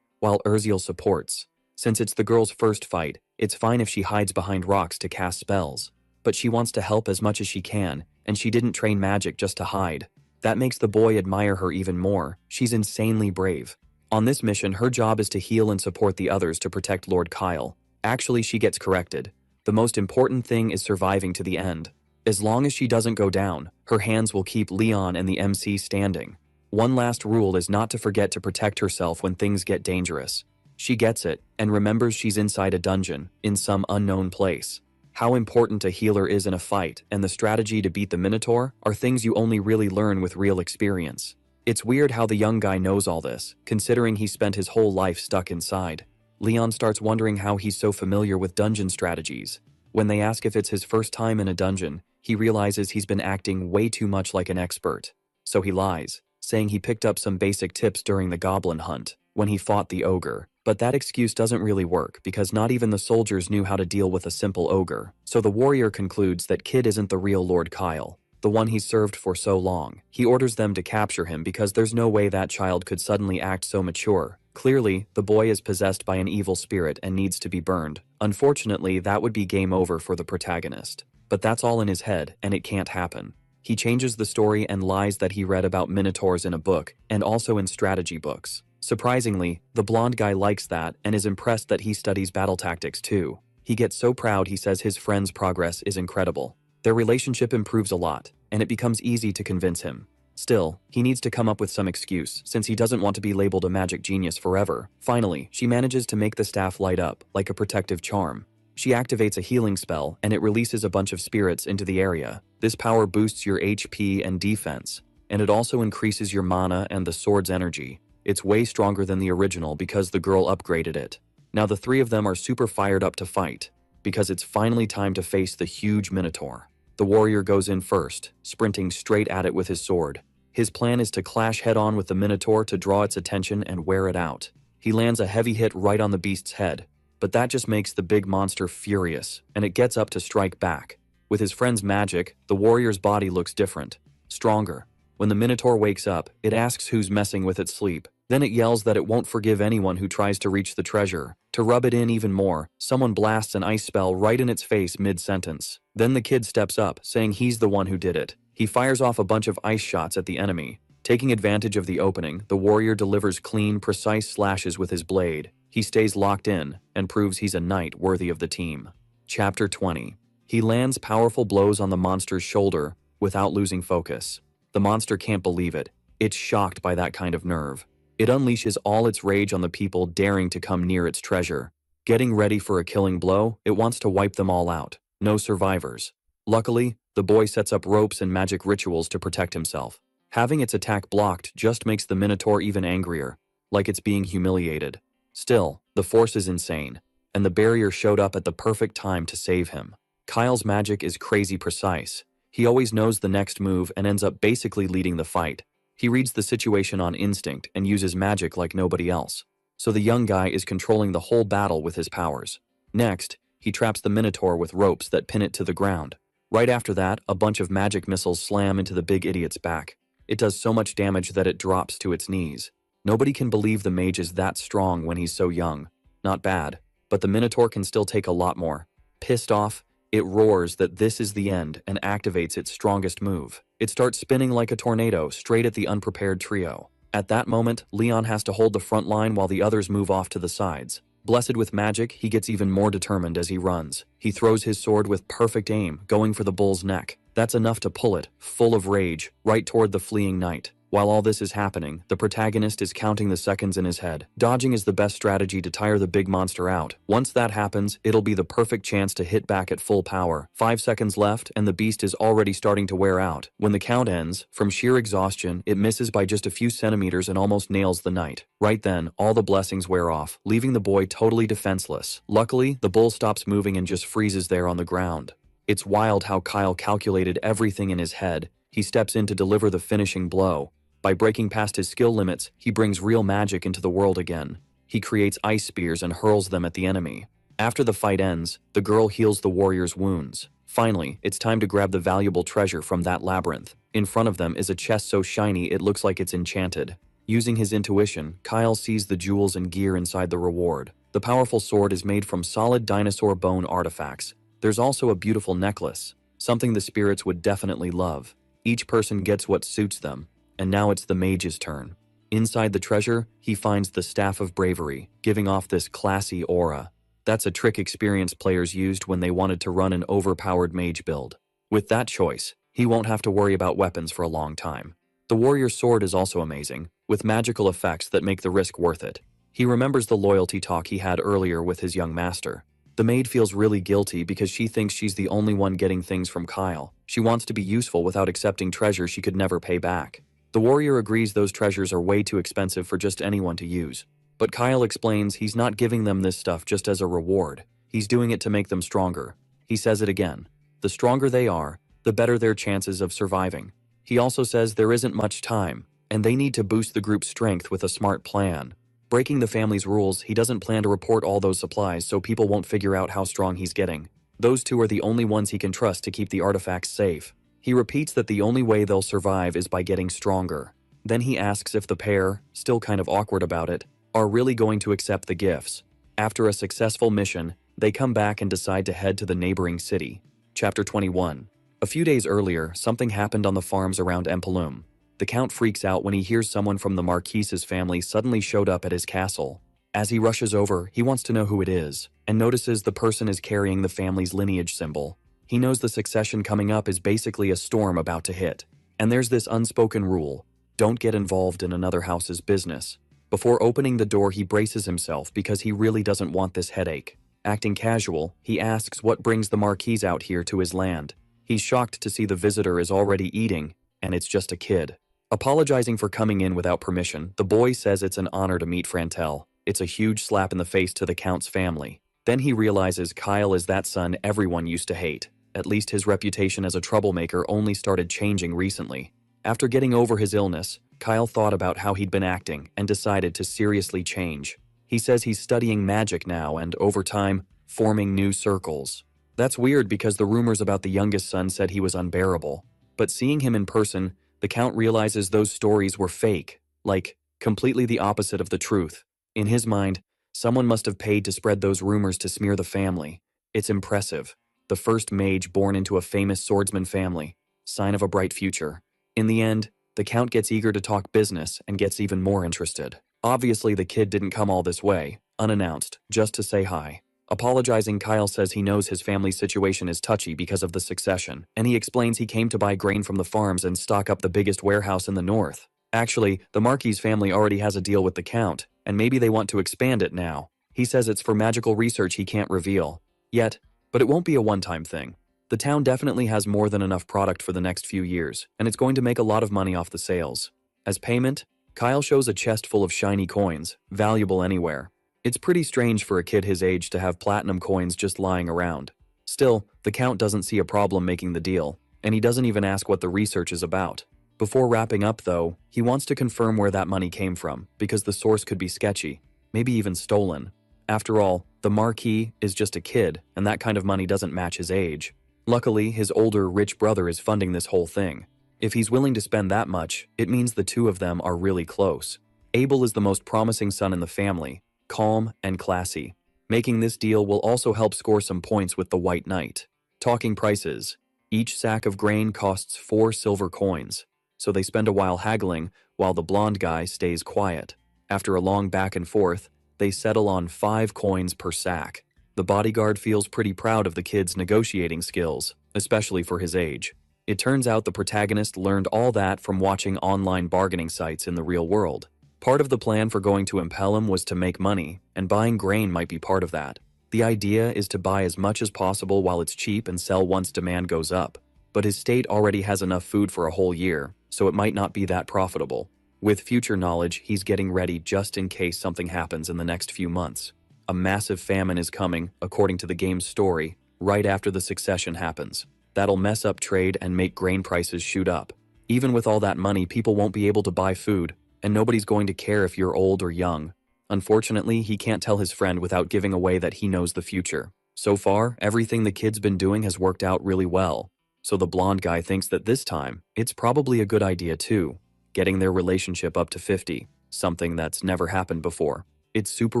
while Urziel supports. Since it's the girl's first fight, it's fine if she hides behind rocks to cast spells. But she wants to help as much as she can, and she didn't train magic just to hide. That makes the boy admire her even more. She's insanely brave. On this mission, her job is to heal and support the others to protect Lord Kyle. Actually, she gets corrected. The most important thing is surviving to the end. As long as she doesn't go down, her hands will keep Leon and the MC standing. One last rule is not to forget to protect herself when things get dangerous. She gets it, and remembers she's inside a dungeon, in some unknown place. How important a healer is in a fight and the strategy to beat the Minotaur are things you only really learn with real experience. It's weird how the young guy knows all this, considering he spent his whole life stuck inside. Leon starts wondering how he's so familiar with dungeon strategies. When they ask if it's his first time in a dungeon, he realizes he's been acting way too much like an expert. So he lies, saying he picked up some basic tips during the goblin hunt, when he fought the ogre. But that excuse doesn't really work because not even the soldiers knew how to deal with a simple ogre. So the warrior concludes that Kid isn't the real Lord Kyle, the one he served for so long. He orders them to capture him because there's no way that child could suddenly act so mature. Clearly, the boy is possessed by an evil spirit and needs to be burned. Unfortunately, that would be game over for the protagonist. But that's all in his head, and it can't happen. He changes the story and lies that he read about minotaurs in a book, and also in strategy books. Surprisingly, the blonde guy likes that and is impressed that he studies battle tactics too. He gets so proud he says his friend's progress is incredible. Their relationship improves a lot, and it becomes easy to convince him. Still, he needs to come up with some excuse since he doesn't want to be labeled a magic genius forever. Finally, she manages to make the staff light up like a protective charm. She activates a healing spell and it releases a bunch of spirits into the area. This power boosts your HP and defense, and it also increases your mana and the sword's energy. It's way stronger than the original because the girl upgraded it. Now the three of them are super fired up to fight, because it's finally time to face the huge Minotaur. The warrior goes in first, sprinting straight at it with his sword. His plan is to clash head-on with the Minotaur to draw its attention and wear it out. He lands a heavy hit right on the beast's head, but that just makes the big monster furious, and it gets up to strike back. With his friend's magic, the warrior's body looks different, stronger. When the Minotaur wakes up, it asks who's messing with its sleep. Then it yells that it won't forgive anyone who tries to reach the treasure. To rub it in even more, someone blasts an ice spell right in its face mid-sentence. Then the kid steps up, saying he's the one who did it. He fires off a bunch of ice shots at the enemy. Taking advantage of the opening, the warrior delivers clean, precise slashes with his blade. He stays locked in and proves he's a knight worthy of the team. Chapter 20. He lands powerful blows on the monster's shoulder without losing focus. The monster can't believe it. It's shocked by that kind of nerve. It unleashes all its rage on the people daring to come near its treasure. Getting ready for a killing blow, it wants to wipe them all out. No survivors. Luckily, the boy sets up ropes and magic rituals to protect himself. Having its attack blocked just makes the Minotaur even angrier, like it's being humiliated. Still, the force is insane, and the barrier showed up at the perfect time to save him. Kyle's magic is crazy precise. He always knows the next move and ends up basically leading the fight. He reads the situation on instinct and uses magic like nobody else. So the young guy is controlling the whole battle with his powers. Next, he traps the Minotaur with ropes that pin it to the ground. Right after that, a bunch of magic missiles slam into the big idiot's back. It does so much damage that it drops to its knees. Nobody can believe the mage is that strong when he's so young. Not bad, but the Minotaur can still take a lot more. Pissed off, it roars that this is the end and activates its strongest move. It starts spinning like a tornado straight at the unprepared trio. At that moment, Leon has to hold the front line while the others move off to the sides. Blessed with magic, he gets even more determined as he runs. He throws his sword with perfect aim, going for the bull's neck. That's enough to pull it, full of rage, right toward the fleeing knight. While all this is happening, the protagonist is counting the seconds in his head. Dodging is the best strategy to tire the big monster out. Once that happens, it'll be the perfect chance to hit back at full power. 5 seconds left, and the beast is already starting to wear out. When the count ends, from sheer exhaustion, it misses by just a few centimeters and almost nails the knight. Right then, all the blessings wear off, leaving the boy totally defenseless. Luckily, the bull stops moving and just freezes there on the ground. It's wild how Kyle calculated everything in his head. He steps in to deliver the finishing blow. By breaking past his skill limits, he brings real magic into the world again. He creates ice spears and hurls them at the enemy. After the fight ends, the girl heals the warrior's wounds. Finally, it's time to grab the valuable treasure from that labyrinth. In front of them is a chest so shiny it looks like it's enchanted. Using his intuition, Kyle sees the jewels and gear inside the reward. The powerful sword is made from solid dinosaur bone artifacts. There's also a beautiful necklace, something the spirits would definitely love. Each person gets what suits them. And now it's the mage's turn. Inside the treasure, he finds the Staff of Bravery, giving off this classy aura. That's a trick experienced players used when they wanted to run an overpowered mage build. With that choice, he won't have to worry about weapons for a long time. The warrior's sword is also amazing, with magical effects that make the risk worth it. He remembers the loyalty talk he had earlier with his young master. The maid feels really guilty because she thinks she's the only one getting things from Kyle. She wants to be useful without accepting treasure she could never pay back. The warrior agrees those treasures are way too expensive for just anyone to use. But Kyle explains he's not giving them this stuff just as a reward. He's doing it to make them stronger. He says it again. The stronger they are, the better their chances of surviving. He also says there isn't much time, and they need to boost the group's strength with a smart plan. Breaking the family's rules, he doesn't plan to report all those supplies so people won't figure out how strong he's getting. Those two are the only ones he can trust to keep the artifacts safe. He repeats that the only way they'll survive is by getting stronger. Then he asks if the pair, still kind of awkward about it, are really going to accept the gifts. After a successful mission, they come back and decide to head to the neighboring city. Chapter 21. A few days earlier, something happened on the farms around Empalum. The Count freaks out when he hears someone from the Marquise's family suddenly showed up at his castle. As he rushes over, he wants to know who it is, and notices the person is carrying the family's lineage symbol. He knows the succession coming up is basically a storm about to hit. And there's this unspoken rule: don't get involved in another house's business. Before opening the door, he braces himself because he really doesn't want this headache. Acting casual, he asks what brings the Marquise out here to his land. He's shocked to see the visitor is already eating, and it's just a kid. Apologizing for coming in without permission, the boy says it's an honor to meet Frantel. It's a huge slap in the face to the Count's family. Then he realizes Kyle is that son everyone used to hate. At least his reputation as a troublemaker only started changing recently. After getting over his illness, Kyle thought about how he'd been acting and decided to seriously change. He says he's studying magic now and, over time, forming new circles. That's weird because the rumors about the youngest son said he was unbearable. But seeing him in person, the Count realizes those stories were fake, like, completely the opposite of the truth. In his mind, someone must have paid to spread those rumors to smear the family. It's impressive. The first mage born into a famous swordsman family. Sign of a bright future. In the end, the Count gets eager to talk business and gets even more interested. Obviously, the kid didn't come all this way, unannounced, just to say hi. Apologizing, Kyle says he knows his family's situation is touchy because of the succession, and he explains he came to buy grain from the farms and stock up the biggest warehouse in the north. Actually, the Marquise family already has a deal with the Count, and maybe they want to expand it now. He says it's for magical research he can't reveal yet, but it won't be a one-time thing. The town definitely has more than enough product for the next few years, and it's going to make a lot of money off the sales. As payment, Kyle shows a chest full of shiny coins, valuable anywhere. It's pretty strange for a kid his age to have platinum coins just lying around. Still, the Count doesn't see a problem making the deal, and he doesn't even ask what the research is about. Before wrapping up, though, he wants to confirm where that money came from, because the source could be sketchy, maybe even stolen. After all, the Marquis is just a kid, and that kind of money doesn't match his age. Luckily, his older, rich brother is funding this whole thing. If he's willing to spend that much, it means the two of them are really close. Abel is the most promising son in the family, calm and classy. Making this deal will also help score some points with the White Knight. Talking prices. Each sack of grain costs 4 silver coins, so they spend a while haggling while the blonde guy stays quiet. After a long back and forth, they settle on 5 coins per sack. The bodyguard feels pretty proud of the kid's negotiating skills, especially for his age. It turns out the protagonist learned all that from watching online bargaining sites in the real world. Part of the plan for going to Impellum was to make money, and buying grain might be part of that. The idea is to buy as much as possible while it's cheap and sell once demand goes up. But his state already has enough food for a whole year, so it might not be that profitable. With future knowledge, he's getting ready just in case something happens in the next few months. A massive famine is coming, according to the game's story, right after the succession happens. That'll mess up trade and make grain prices shoot up. Even with all that money, people won't be able to buy food, and nobody's going to care if you're old or young. Unfortunately, he can't tell his friend without giving away that he knows the future. So far, everything the kid's been doing has worked out really well. So the blonde guy thinks that this time, it's probably a good idea too, getting their relationship up to 50, something that's never happened before. It's super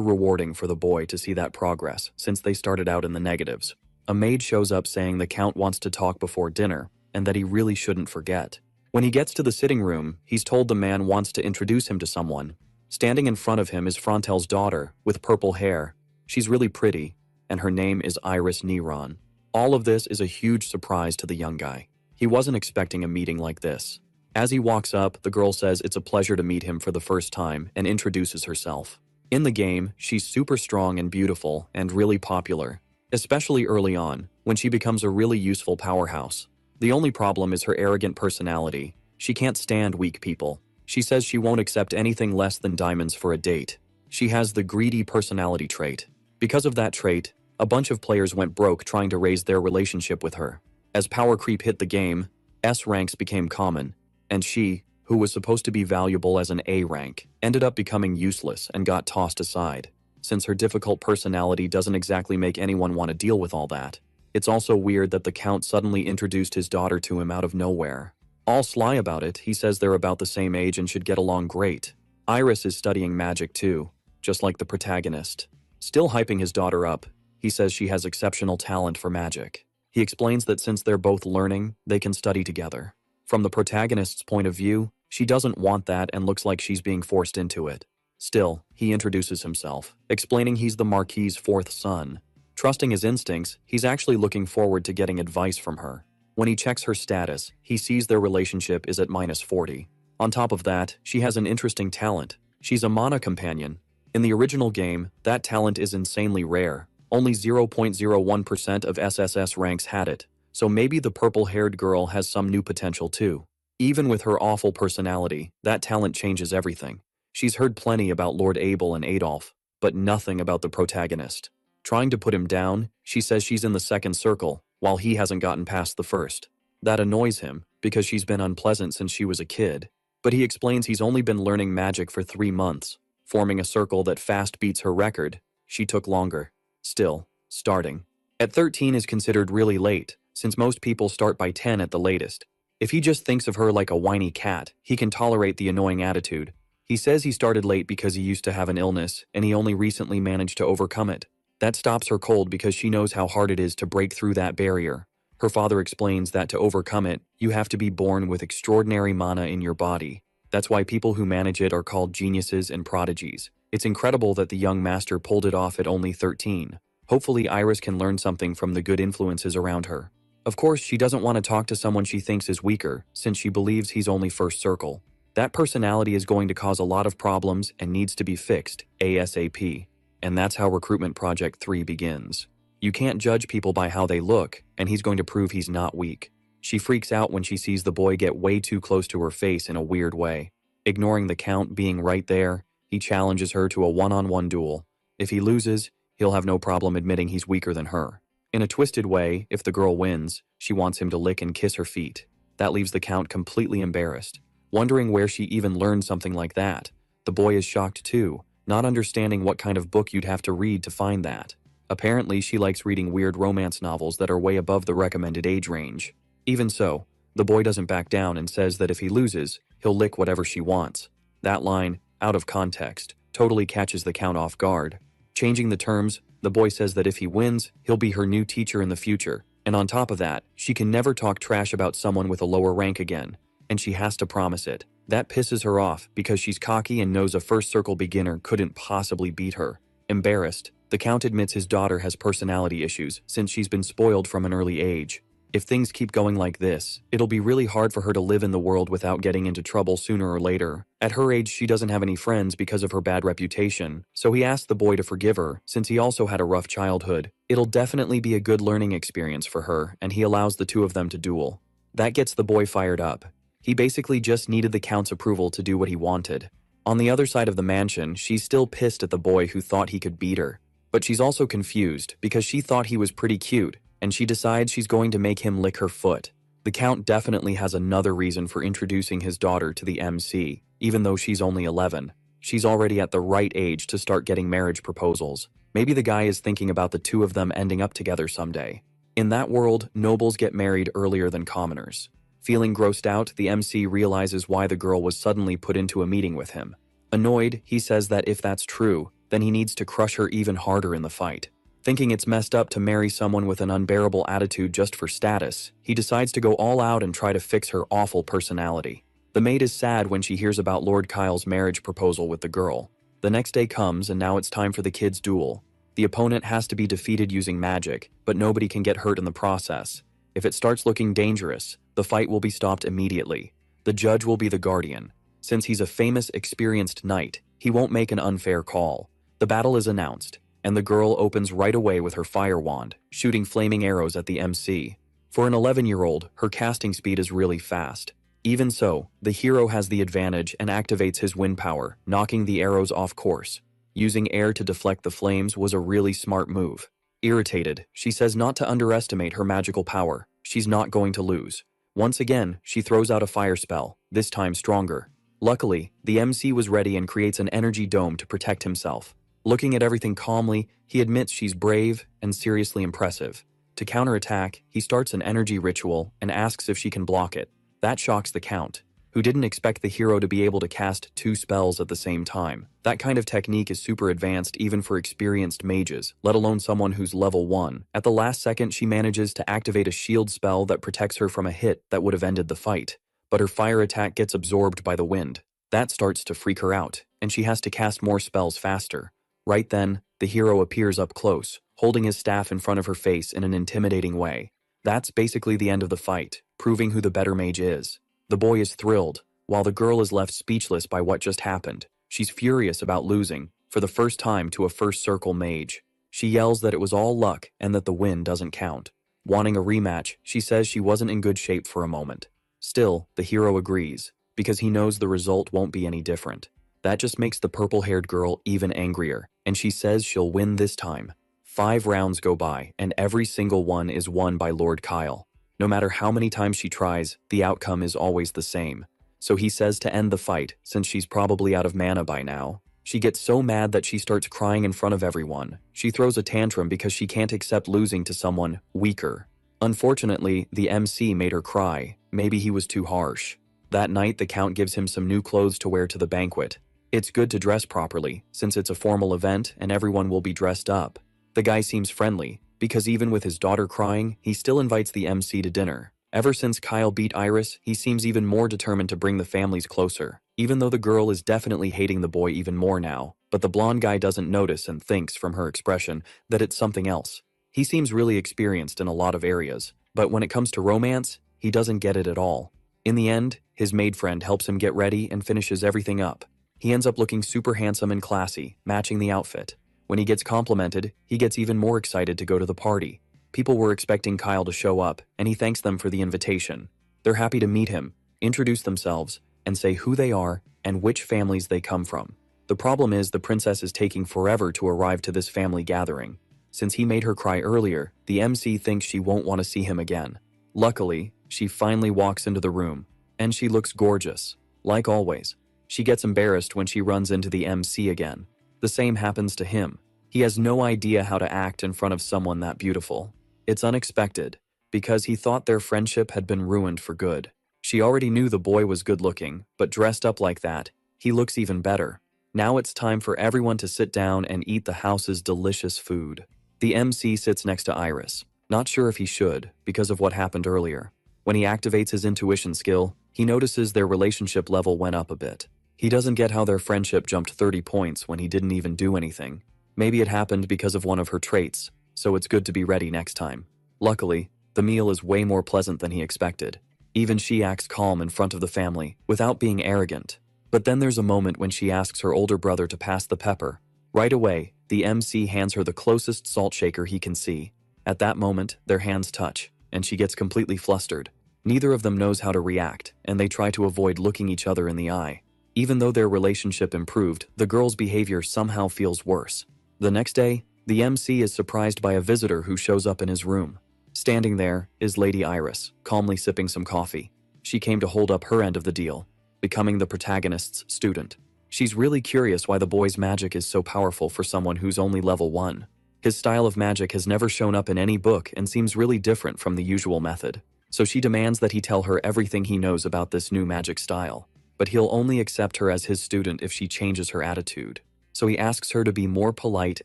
rewarding for the boy to see that progress, since they started out in the negatives. A maid shows up saying the Count wants to talk before dinner, and that he really shouldn't forget. When he gets to the sitting room, he's told the man wants to introduce him to someone. Standing in front of him is Frontel's daughter, with purple hair. She's really pretty, and her name is Iris Neron. All of this is a huge surprise to the young guy. He wasn't expecting a meeting like this. As he walks up, the girl says it's a pleasure to meet him for the first time and introduces herself. In the game, she's super strong and beautiful and really popular, especially early on, when she becomes a really useful powerhouse. The only problem is her arrogant personality. She can't stand weak people. She says she won't accept anything less than diamonds for a date. She has the greedy personality trait. Because of that trait, a bunch of players went broke trying to raise their relationship with her. As power creep hit the game, S ranks became common, and she, who was supposed to be valuable as an A rank, ended up becoming useless and got tossed aside. Since her difficult personality doesn't exactly make anyone want to deal with all that. It's also weird that the Count suddenly introduced his daughter to him out of nowhere. All sly about it, he says they're about the same age and should get along great. Iris is studying magic too, just like the protagonist. Still hyping his daughter up, he says she has exceptional talent for magic. He explains that since they're both learning, they can study together. From the protagonist's point of view, she doesn't want that and looks like she's being forced into it. Still, he introduces himself, explaining he's the Marquis's fourth son. Trusting his instincts, he's actually looking forward to getting advice from her. When he checks her status, he sees their relationship is at -40. On top of that, she has an interesting talent. She's a mana companion. In the original game, that talent is insanely rare. Only 0.01% of SSS ranks had it, so maybe the purple-haired girl has some new potential too. Even with her awful personality, that talent changes everything. She's heard plenty about Lord Abel and Adolf, but nothing about the protagonist. Trying to put him down, she says she's in the second circle, while he hasn't gotten past the first. That annoys him, because she's been unpleasant since she was a kid. But he explains he's only been learning magic for 3 months, forming a circle that fast beats her record. She took longer. Still, starting at 13 is considered really late, since most people start by 10 at the latest. If he just thinks of her like a whiny cat, he can tolerate the annoying attitude. He says he started late because he used to have an illness, and he only recently managed to overcome it. That stops her cold because she knows how hard it is to break through that barrier. Her father explains that to overcome it, you have to be born with extraordinary mana in your body. That's why people who manage it are called geniuses and prodigies. It's incredible that the young master pulled it off at only 13. Hopefully Iris can learn something from the good influences around her. Of course, she doesn't want to talk to someone she thinks is weaker, since she believes he's only first circle. That personality is going to cause a lot of problems and needs to be fixed, ASAP. And that's how Recruitment Project 3 begins. You can't judge people by how they look, and he's going to prove he's not weak. She freaks out when she sees the boy get way too close to her face in a weird way. Ignoring the Count being right there, he challenges her to a one-on-one duel. If he loses, he'll have no problem admitting he's weaker than her. In a twisted way, if the girl wins, she wants him to lick and kiss her feet. That leaves the Count completely embarrassed, wondering where she even learned something like that. The boy is shocked too, not understanding what kind of book you'd have to read to find that. Apparently, she likes reading weird romance novels that are way above the recommended age range. Even so, the boy doesn't back down and says that if he loses, he'll lick whatever she wants. That line, out of context, totally catches the Count off guard. Changing the terms, the boy says that if he wins, he'll be her new teacher in the future, and on top of that, she can never talk trash about someone with a lower rank again, and she has to promise it. That pisses her off because she's cocky and knows a first circle beginner couldn't possibly beat her. Embarrassed, the Count admits his daughter has personality issues since she's been spoiled from an early age. If things keep going like this, it'll be really hard for her to live in the world without getting into trouble sooner or later. At her age, she doesn't have any friends because of her bad reputation, so he asked the boy to forgive her since he also had a rough childhood. It'll definitely be a good learning experience for her, and he allows the two of them to duel. That gets the boy fired up. He basically just needed the Count's approval to do what he wanted. On the other side of the mansion, she's still pissed at the boy who thought he could beat her. But she's also confused because she thought he was pretty cute, and she decides she's going to make him lick her foot. The Count definitely has another reason for introducing his daughter to the MC, even though she's only 11. She's already at the right age to start getting marriage proposals. Maybe the guy is thinking about the two of them ending up together someday. In that world, nobles get married earlier than commoners. Feeling grossed out, the MC realizes why the girl was suddenly put into a meeting with him. Annoyed, he says that if that's true, then he needs to crush her even harder in the fight. Thinking it's messed up to marry someone with an unbearable attitude just for status, he decides to go all out and try to fix her awful personality. The maid is sad when she hears about Lord Kyle's marriage proposal with the girl. The next day comes and now it's time for the kids' duel. The opponent has to be defeated using magic, but nobody can get hurt in the process. If it starts looking dangerous, the fight will be stopped immediately. The judge will be the guardian. Since he's a famous, experienced knight, he won't make an unfair call. The battle is announced, and the girl opens right away with her fire wand, shooting flaming arrows at the MC. For an 11-year-old, her casting speed is really fast. Even so, the hero has the advantage and activates his wind power, knocking the arrows off course. Using air to deflect the flames was a really smart move. Irritated, she says not to underestimate her magical power. She's not going to lose. Once again, she throws out a fire spell, this time stronger. Luckily, the MC was ready and creates an energy dome to protect himself. Looking at everything calmly, he admits she's brave and seriously impressive. To counterattack, he starts an energy ritual and asks if she can block it. That shocks the Count, who didn't expect the hero to be able to cast 2 spells at the same time. That kind of technique is super advanced even for experienced mages, let alone someone who's level 1. At the last second, she manages to activate a shield spell that protects her from a hit that would have ended the fight. But her fire attack gets absorbed by the wind. That starts to freak her out, and she has to cast more spells faster. Right then, the hero appears up close, holding his staff in front of her face in an intimidating way. That's basically the end of the fight, proving who the better mage is. The boy is thrilled, while the girl is left speechless by what just happened. She's furious about losing, for the first time to a first circle mage. She yells that it was all luck and that the win doesn't count. Wanting a rematch, she says she wasn't in good shape for a moment. Still, the hero agrees, because he knows the result won't be any different. That just makes the purple-haired girl even angrier, and she says she'll win this time. 5 rounds go by, and every single one is won by Lord Kyle. No matter how many times she tries, the outcome is always the same. So he says to end the fight, since she's probably out of mana by now. She gets so mad that she starts crying in front of everyone. She throws a tantrum because she can't accept losing to someone weaker. Unfortunately, the MC made her cry. Maybe he was too harsh. That night, the Count gives him some new clothes to wear to the banquet. It's good to dress properly, since it's a formal event and everyone will be dressed up. The guy seems friendly, because even with his daughter crying, he still invites the MC to dinner. Ever since Kyle beat Iris, he seems even more determined to bring the families closer, even though the girl is definitely hating the boy even more now. But the blonde guy doesn't notice and thinks, from her expression, that it's something else. He seems really experienced in a lot of areas, but when it comes to romance, he doesn't get it at all. In the end, his maid friend helps him get ready and finishes everything up. He ends up looking super handsome and classy, matching the outfit. When he gets complimented, he gets even more excited to go to the party. People were expecting Kyle to show up, and he thanks them for the invitation. They're happy to meet him, introduce themselves, and say who they are and which families they come from. The problem is the princess is taking forever to arrive to this family gathering. Since he made her cry earlier, the MC thinks she won't want to see him again. Luckily, she finally walks into the room, and she looks gorgeous. Like always, she gets embarrassed when she runs into the MC again. The same happens to him. He has no idea how to act in front of someone that beautiful. It's unexpected, because he thought their friendship had been ruined for good. She already knew the boy was good-looking, but dressed up like that, he looks even better. Now it's time for everyone to sit down and eat the house's delicious food. The MC sits next to Iris, not sure if he should, because of what happened earlier. When he activates his intuition skill, he notices their relationship level went up a bit. He doesn't get how their friendship jumped 30 points when he didn't even do anything. Maybe it happened because of one of her traits, so it's good to be ready next time. Luckily, The meal is way more pleasant than he expected. Even she acts calm in front of the family, without being arrogant. But then there's a moment when she asks her older brother to pass the pepper. Right away, the MC hands her the closest salt shaker he can see. At that moment, their hands touch, and she gets completely flustered. Neither of them knows how to react, and they try to avoid looking each other in the eye. Even though their relationship improved, the girl's behavior somehow feels worse. The next day, the MC is surprised by a visitor who shows up in his room. Standing there is Lady Iris, calmly sipping some coffee. She came to hold up her end of the deal, becoming the protagonist's student. She's really curious why the boy's magic is so powerful for someone who's only level 1. His style of magic has never shown up in any book and seems really different from the usual method. So she demands that he tell her everything he knows about this new magic style. But he'll only accept her as his student if she changes her attitude. So he asks her to be more polite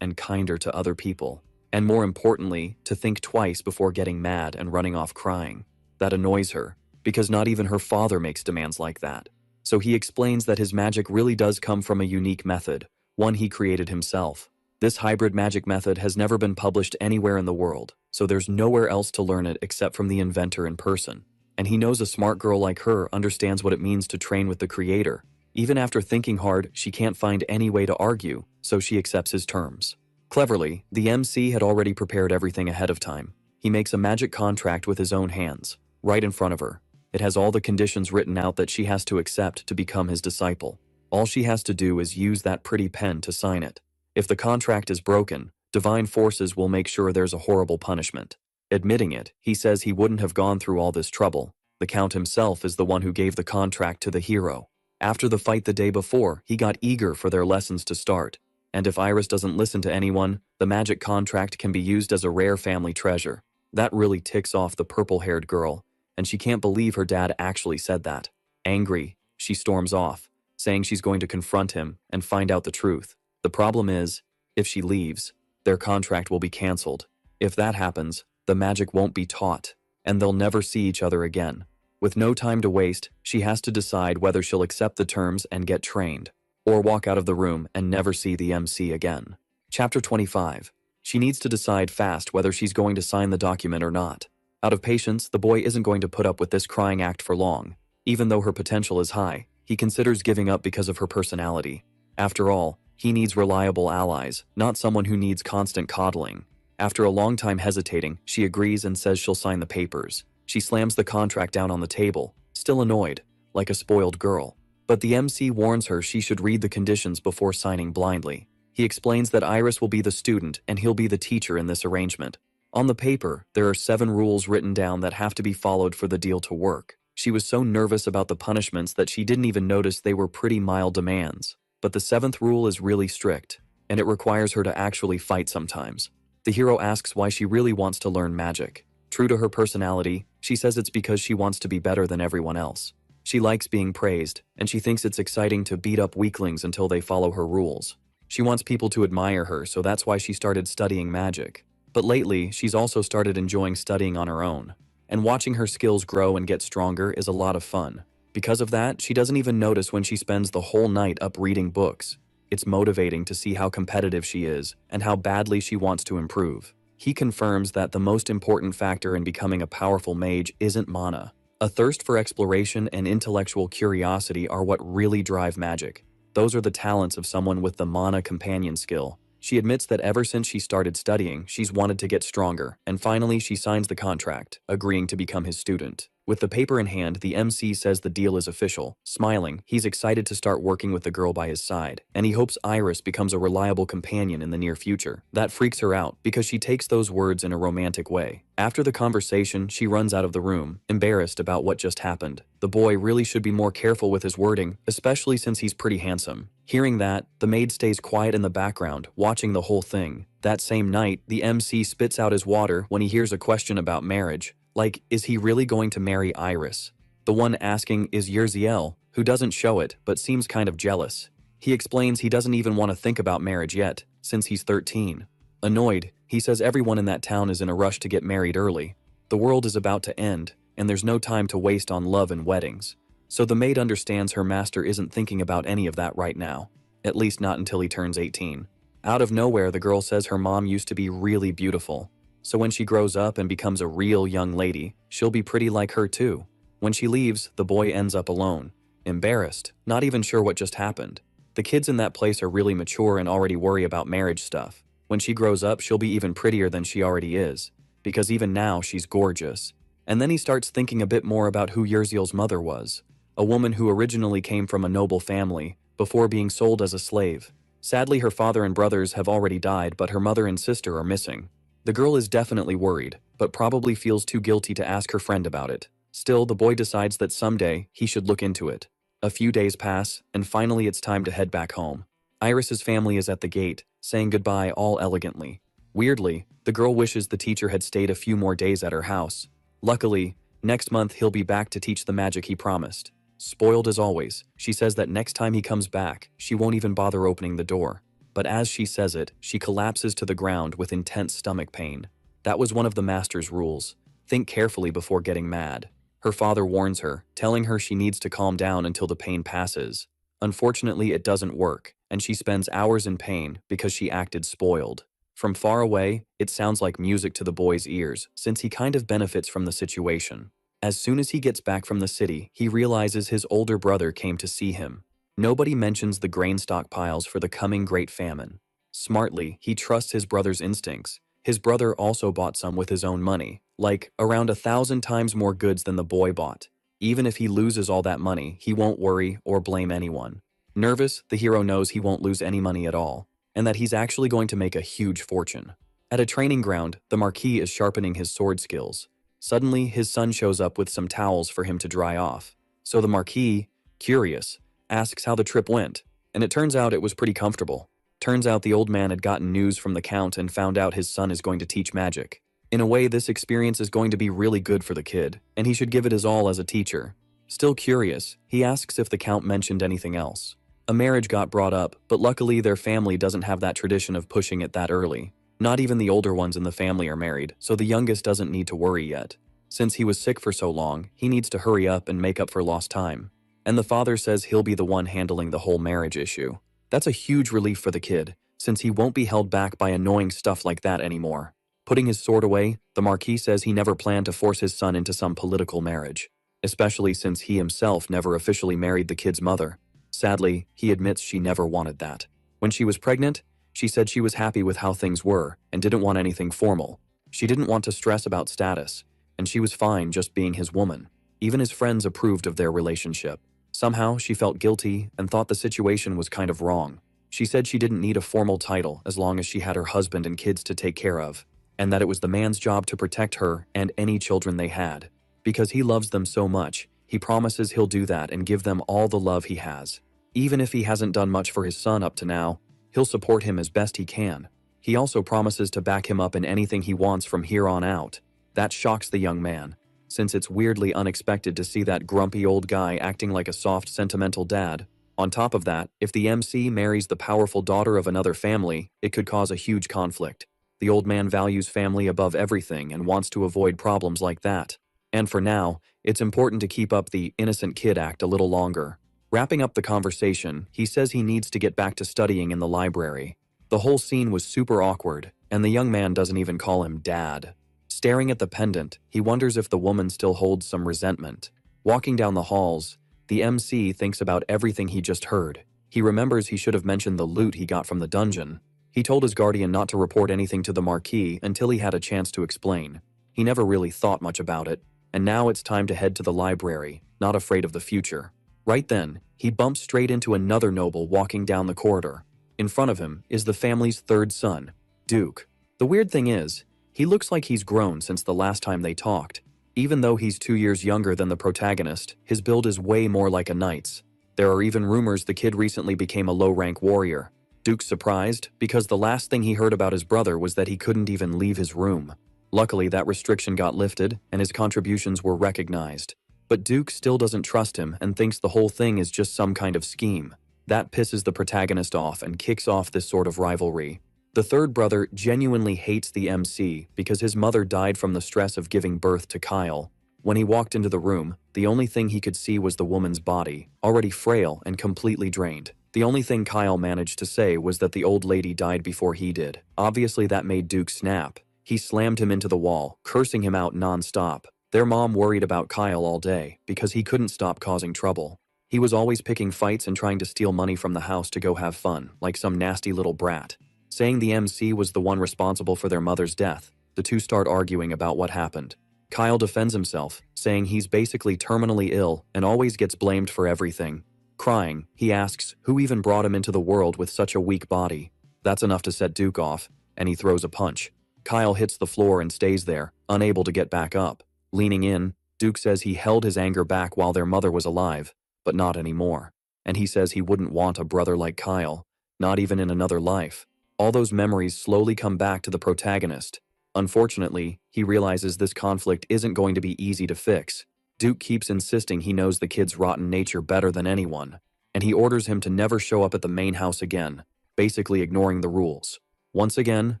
and kinder to other people. And more importantly, to think twice before getting mad and running off crying. That annoys her, because not even her father makes demands like that. So he explains that his magic really does come from a unique method, one he created himself. This hybrid magic method has never been published anywhere in the world, so there's nowhere else to learn it except from the inventor in person. And he knows a smart girl like her understands what it means to train with the creator. Even after thinking hard, she can't find any way to argue, so she accepts his terms. Cleverly, the MC had already prepared everything ahead of time. He makes a magic contract with his own hands, right in front of her. It has all the conditions written out that she has to accept to become his disciple. All she has to do is use that pretty pen to sign it. If the contract is broken, divine forces will make sure there's a horrible punishment. Admitting it, he says he wouldn't have gone through all this trouble. The Count himself is the one who gave the contract to the hero. After the fight the day before, he got eager for their lessons to start. And if Iris doesn't listen to anyone, the magic contract can be used as a rare family treasure. That really ticks off the purple-haired girl, and she can't believe her dad actually said that. Angry, she storms off, saying she's going to confront him and find out the truth. The problem is, if she leaves, their contract will be cancelled. If that happens, the magic won't be taught, and they'll never see each other again. With no time to waste, she has to decide whether she'll accept the terms and get trained, or walk out of the room and never see the MC again. Chapter 25. She needs to decide fast whether she's going to sign the document or not. Out of patience, the boy isn't going to put up with this crying act for long. Even though her potential is high, he considers giving up because of her personality. After all, he needs reliable allies, not someone who needs constant coddling. After a long time hesitating, she agrees and says she'll sign the papers. She slams the contract down on the table, still annoyed, like a spoiled girl. But the MC warns her she should read the conditions before signing blindly. He explains that Iris will be the student and he'll be the teacher in this arrangement. On the paper, there are 7 rules written down that have to be followed for the deal to work. She was so nervous about the punishments that she didn't even notice they were pretty mild demands. But the 7th rule is really strict, and it requires her to actually fight sometimes. The hero asks why she really wants to learn magic. True to her personality, she says it's because she wants to be better than everyone else. She likes being praised, and she thinks it's exciting to beat up weaklings until they follow her rules. She wants people to admire her, so that's why she started studying magic. But lately, she's also started enjoying studying on her own. And watching her skills grow and get stronger is a lot of fun. Because of that, she doesn't even notice when she spends the whole night up reading books. It's motivating to see how competitive she is and how badly she wants to improve. He confirms that the most important factor in becoming a powerful mage isn't mana. A thirst for exploration and intellectual curiosity are what really drive magic. Those are the talents of someone with the mana companion skill. She admits that ever since she started studying, she's wanted to get stronger, and finally she signs the contract, agreeing to become his student. With the paper in hand, the MC says the deal is official. Smiling, he's excited to start working with the girl by his side, and he hopes Iris becomes a reliable companion in the near future. That freaks her out, because she takes those words in a romantic way. After the conversation, she runs out of the room, embarrassed about what just happened. The boy really should be more careful with his wording, especially since he's pretty handsome. Hearing that, the maid stays quiet in the background, watching the whole thing. That same night, the MC spits out his water when he hears a question about marriage. Like, is he really going to marry Iris? The one asking is Yerziel, who doesn't show it, but seems kind of jealous. He explains he doesn't even want to think about marriage yet, since he's 13. Annoyed, he says everyone in that town is in a rush to get married early. The world is about to end, and there's no time to waste on love and weddings. So the maid understands her master isn't thinking about any of that right now. At least not until he turns 18. Out of nowhere, the girl says her mom used to be really beautiful. So when she grows up and becomes a real young lady, she'll be pretty like her too. When she leaves, the boy ends up alone, embarrassed, not even sure what just happened. The kids in that place are really mature and already worry about marriage stuff. When she grows up, she'll be even prettier than she already is, because even now she's gorgeous. And then he starts thinking a bit more about who Yerziel's mother was, a woman who originally came from a noble family before being sold as a slave. Sadly, her father and brothers have already died, but her mother and sister are missing. The girl is definitely worried, but probably feels too guilty to ask her friend about it. Still, the boy decides that someday he should look into it. A few days pass, and finally it's time to head back home. Iris's family is at the gate, saying goodbye all elegantly. Weirdly, the girl wishes the teacher had stayed a few more days at her house. Luckily, next month he'll be back to teach the magic he promised. Spoiled as always, she says that next time he comes back, she won't even bother opening the door. But as she says it, she collapses to the ground with intense stomach pain. That was one of the master's rules. Think carefully before getting mad. Her father warns her, telling her she needs to calm down until the pain passes. Unfortunately, it doesn't work, and she spends hours in pain because she acted spoiled. From far away, it sounds like music to the boy's ears, since he kind of benefits from the situation. As soon as he gets back from the city, he realizes his older brother came to see him. Nobody mentions the grain stockpiles for the coming Great Famine. Smartly, he trusts his brother's instincts. His brother also bought some with his own money, like around 1,000 times more goods than the boy bought. Even if he loses all that money, he won't worry or blame anyone. Nervous, the hero knows he won't lose any money at all, and that he's actually going to make a huge fortune. At a training ground, the Marquis is sharpening his sword skills. Suddenly, his son shows up with some towels for him to dry off. So the Marquis, curious, asks how the trip went, and it turns out it was pretty comfortable. Turns out the old man had gotten news from the Count and found out his son is going to teach magic. In a way, this experience is going to be really good for the kid, and he should give it his all as a teacher. Still curious, he asks if the Count mentioned anything else. A marriage got brought up, but luckily their family doesn't have that tradition of pushing it that early. Not even the older ones in the family are married, so the youngest doesn't need to worry yet. Since he was sick for so long, he needs to hurry up and make up for lost time. And the father says he'll be the one handling the whole marriage issue. That's a huge relief for the kid, since he won't be held back by annoying stuff like that anymore. Putting his sword away, the Marquis says he never planned to force his son into some political marriage, especially since he himself never officially married the kid's mother. Sadly, he admits she never wanted that. When she was pregnant, she said she was happy with how things were and didn't want anything formal. She didn't want to stress about status, and she was fine just being his woman. Even his friends approved of their relationship. Somehow, she felt guilty and thought the situation was kind of wrong. She said she didn't need a formal title as long as she had her husband and kids to take care of, and that it was the man's job to protect her and any children they had. Because he loves them so much, he promises he'll do that and give them all the love he has. Even if he hasn't done much for his son up to now, he'll support him as best he can. He also promises to back him up in anything he wants from here on out. That shocks the young man, since it's weirdly unexpected to see that grumpy old guy acting like a soft, sentimental dad. On top of that, if the MC marries the powerful daughter of another family, it could cause a huge conflict. The old man values family above everything and wants to avoid problems like that. And for now, it's important to keep up the innocent kid act a little longer. Wrapping up the conversation, he says he needs to get back to studying in the library. The whole scene was super awkward, and the young man doesn't even call him dad. Staring at the pendant, he wonders if the woman still holds some resentment. Walking down the halls, the MC thinks about everything he just heard. He remembers he should have mentioned the loot he got from the dungeon. He told his guardian not to report anything to the Marquis until he had a chance to explain. He never really thought much about it, and now it's time to head to the library, not afraid of the future. Right then, he bumps straight into another noble walking down the corridor. In front of him is the family's third son, Duke. The weird thing is, he looks like he's grown since the last time they talked. Even though he's 2 years younger than the protagonist, his build is way more like a knight's. There are even rumors the kid recently became a low-rank warrior. Duke's surprised because the last thing he heard about his brother was that he couldn't even leave his room. Luckily, that restriction got lifted and his contributions were recognized. But Duke still doesn't trust him and thinks the whole thing is just some kind of scheme. That pisses the protagonist off and kicks off this sort of rivalry. The third brother genuinely hates the MC because his mother died from the stress of giving birth to Kyle. When he walked into the room, the only thing he could see was the woman's body, already frail and completely drained. The only thing Kyle managed to say was that the old lady died before he did. Obviously that made Duke snap. He slammed him into the wall, cursing him out non-stop. Their mom worried about Kyle all day because he couldn't stop causing trouble. He was always picking fights and trying to steal money from the house to go have fun, like some nasty little brat. Saying the MC was the one responsible for their mother's death, the two start arguing about what happened. Kyle defends himself, saying he's basically terminally ill and always gets blamed for everything. Crying, he asks who even brought him into the world with such a weak body. That's enough to set Duke off, and he throws a punch. Kyle hits the floor and stays there, unable to get back up. Leaning in, Duke says he held his anger back while their mother was alive, but not anymore. And he says he wouldn't want a brother like Kyle, not even in another life. All those memories slowly come back to the protagonist. Unfortunately, he realizes this conflict isn't going to be easy to fix. Duke keeps insisting he knows the kid's rotten nature better than anyone, and he orders him to never show up at the main house again, basically ignoring the rules. Once again,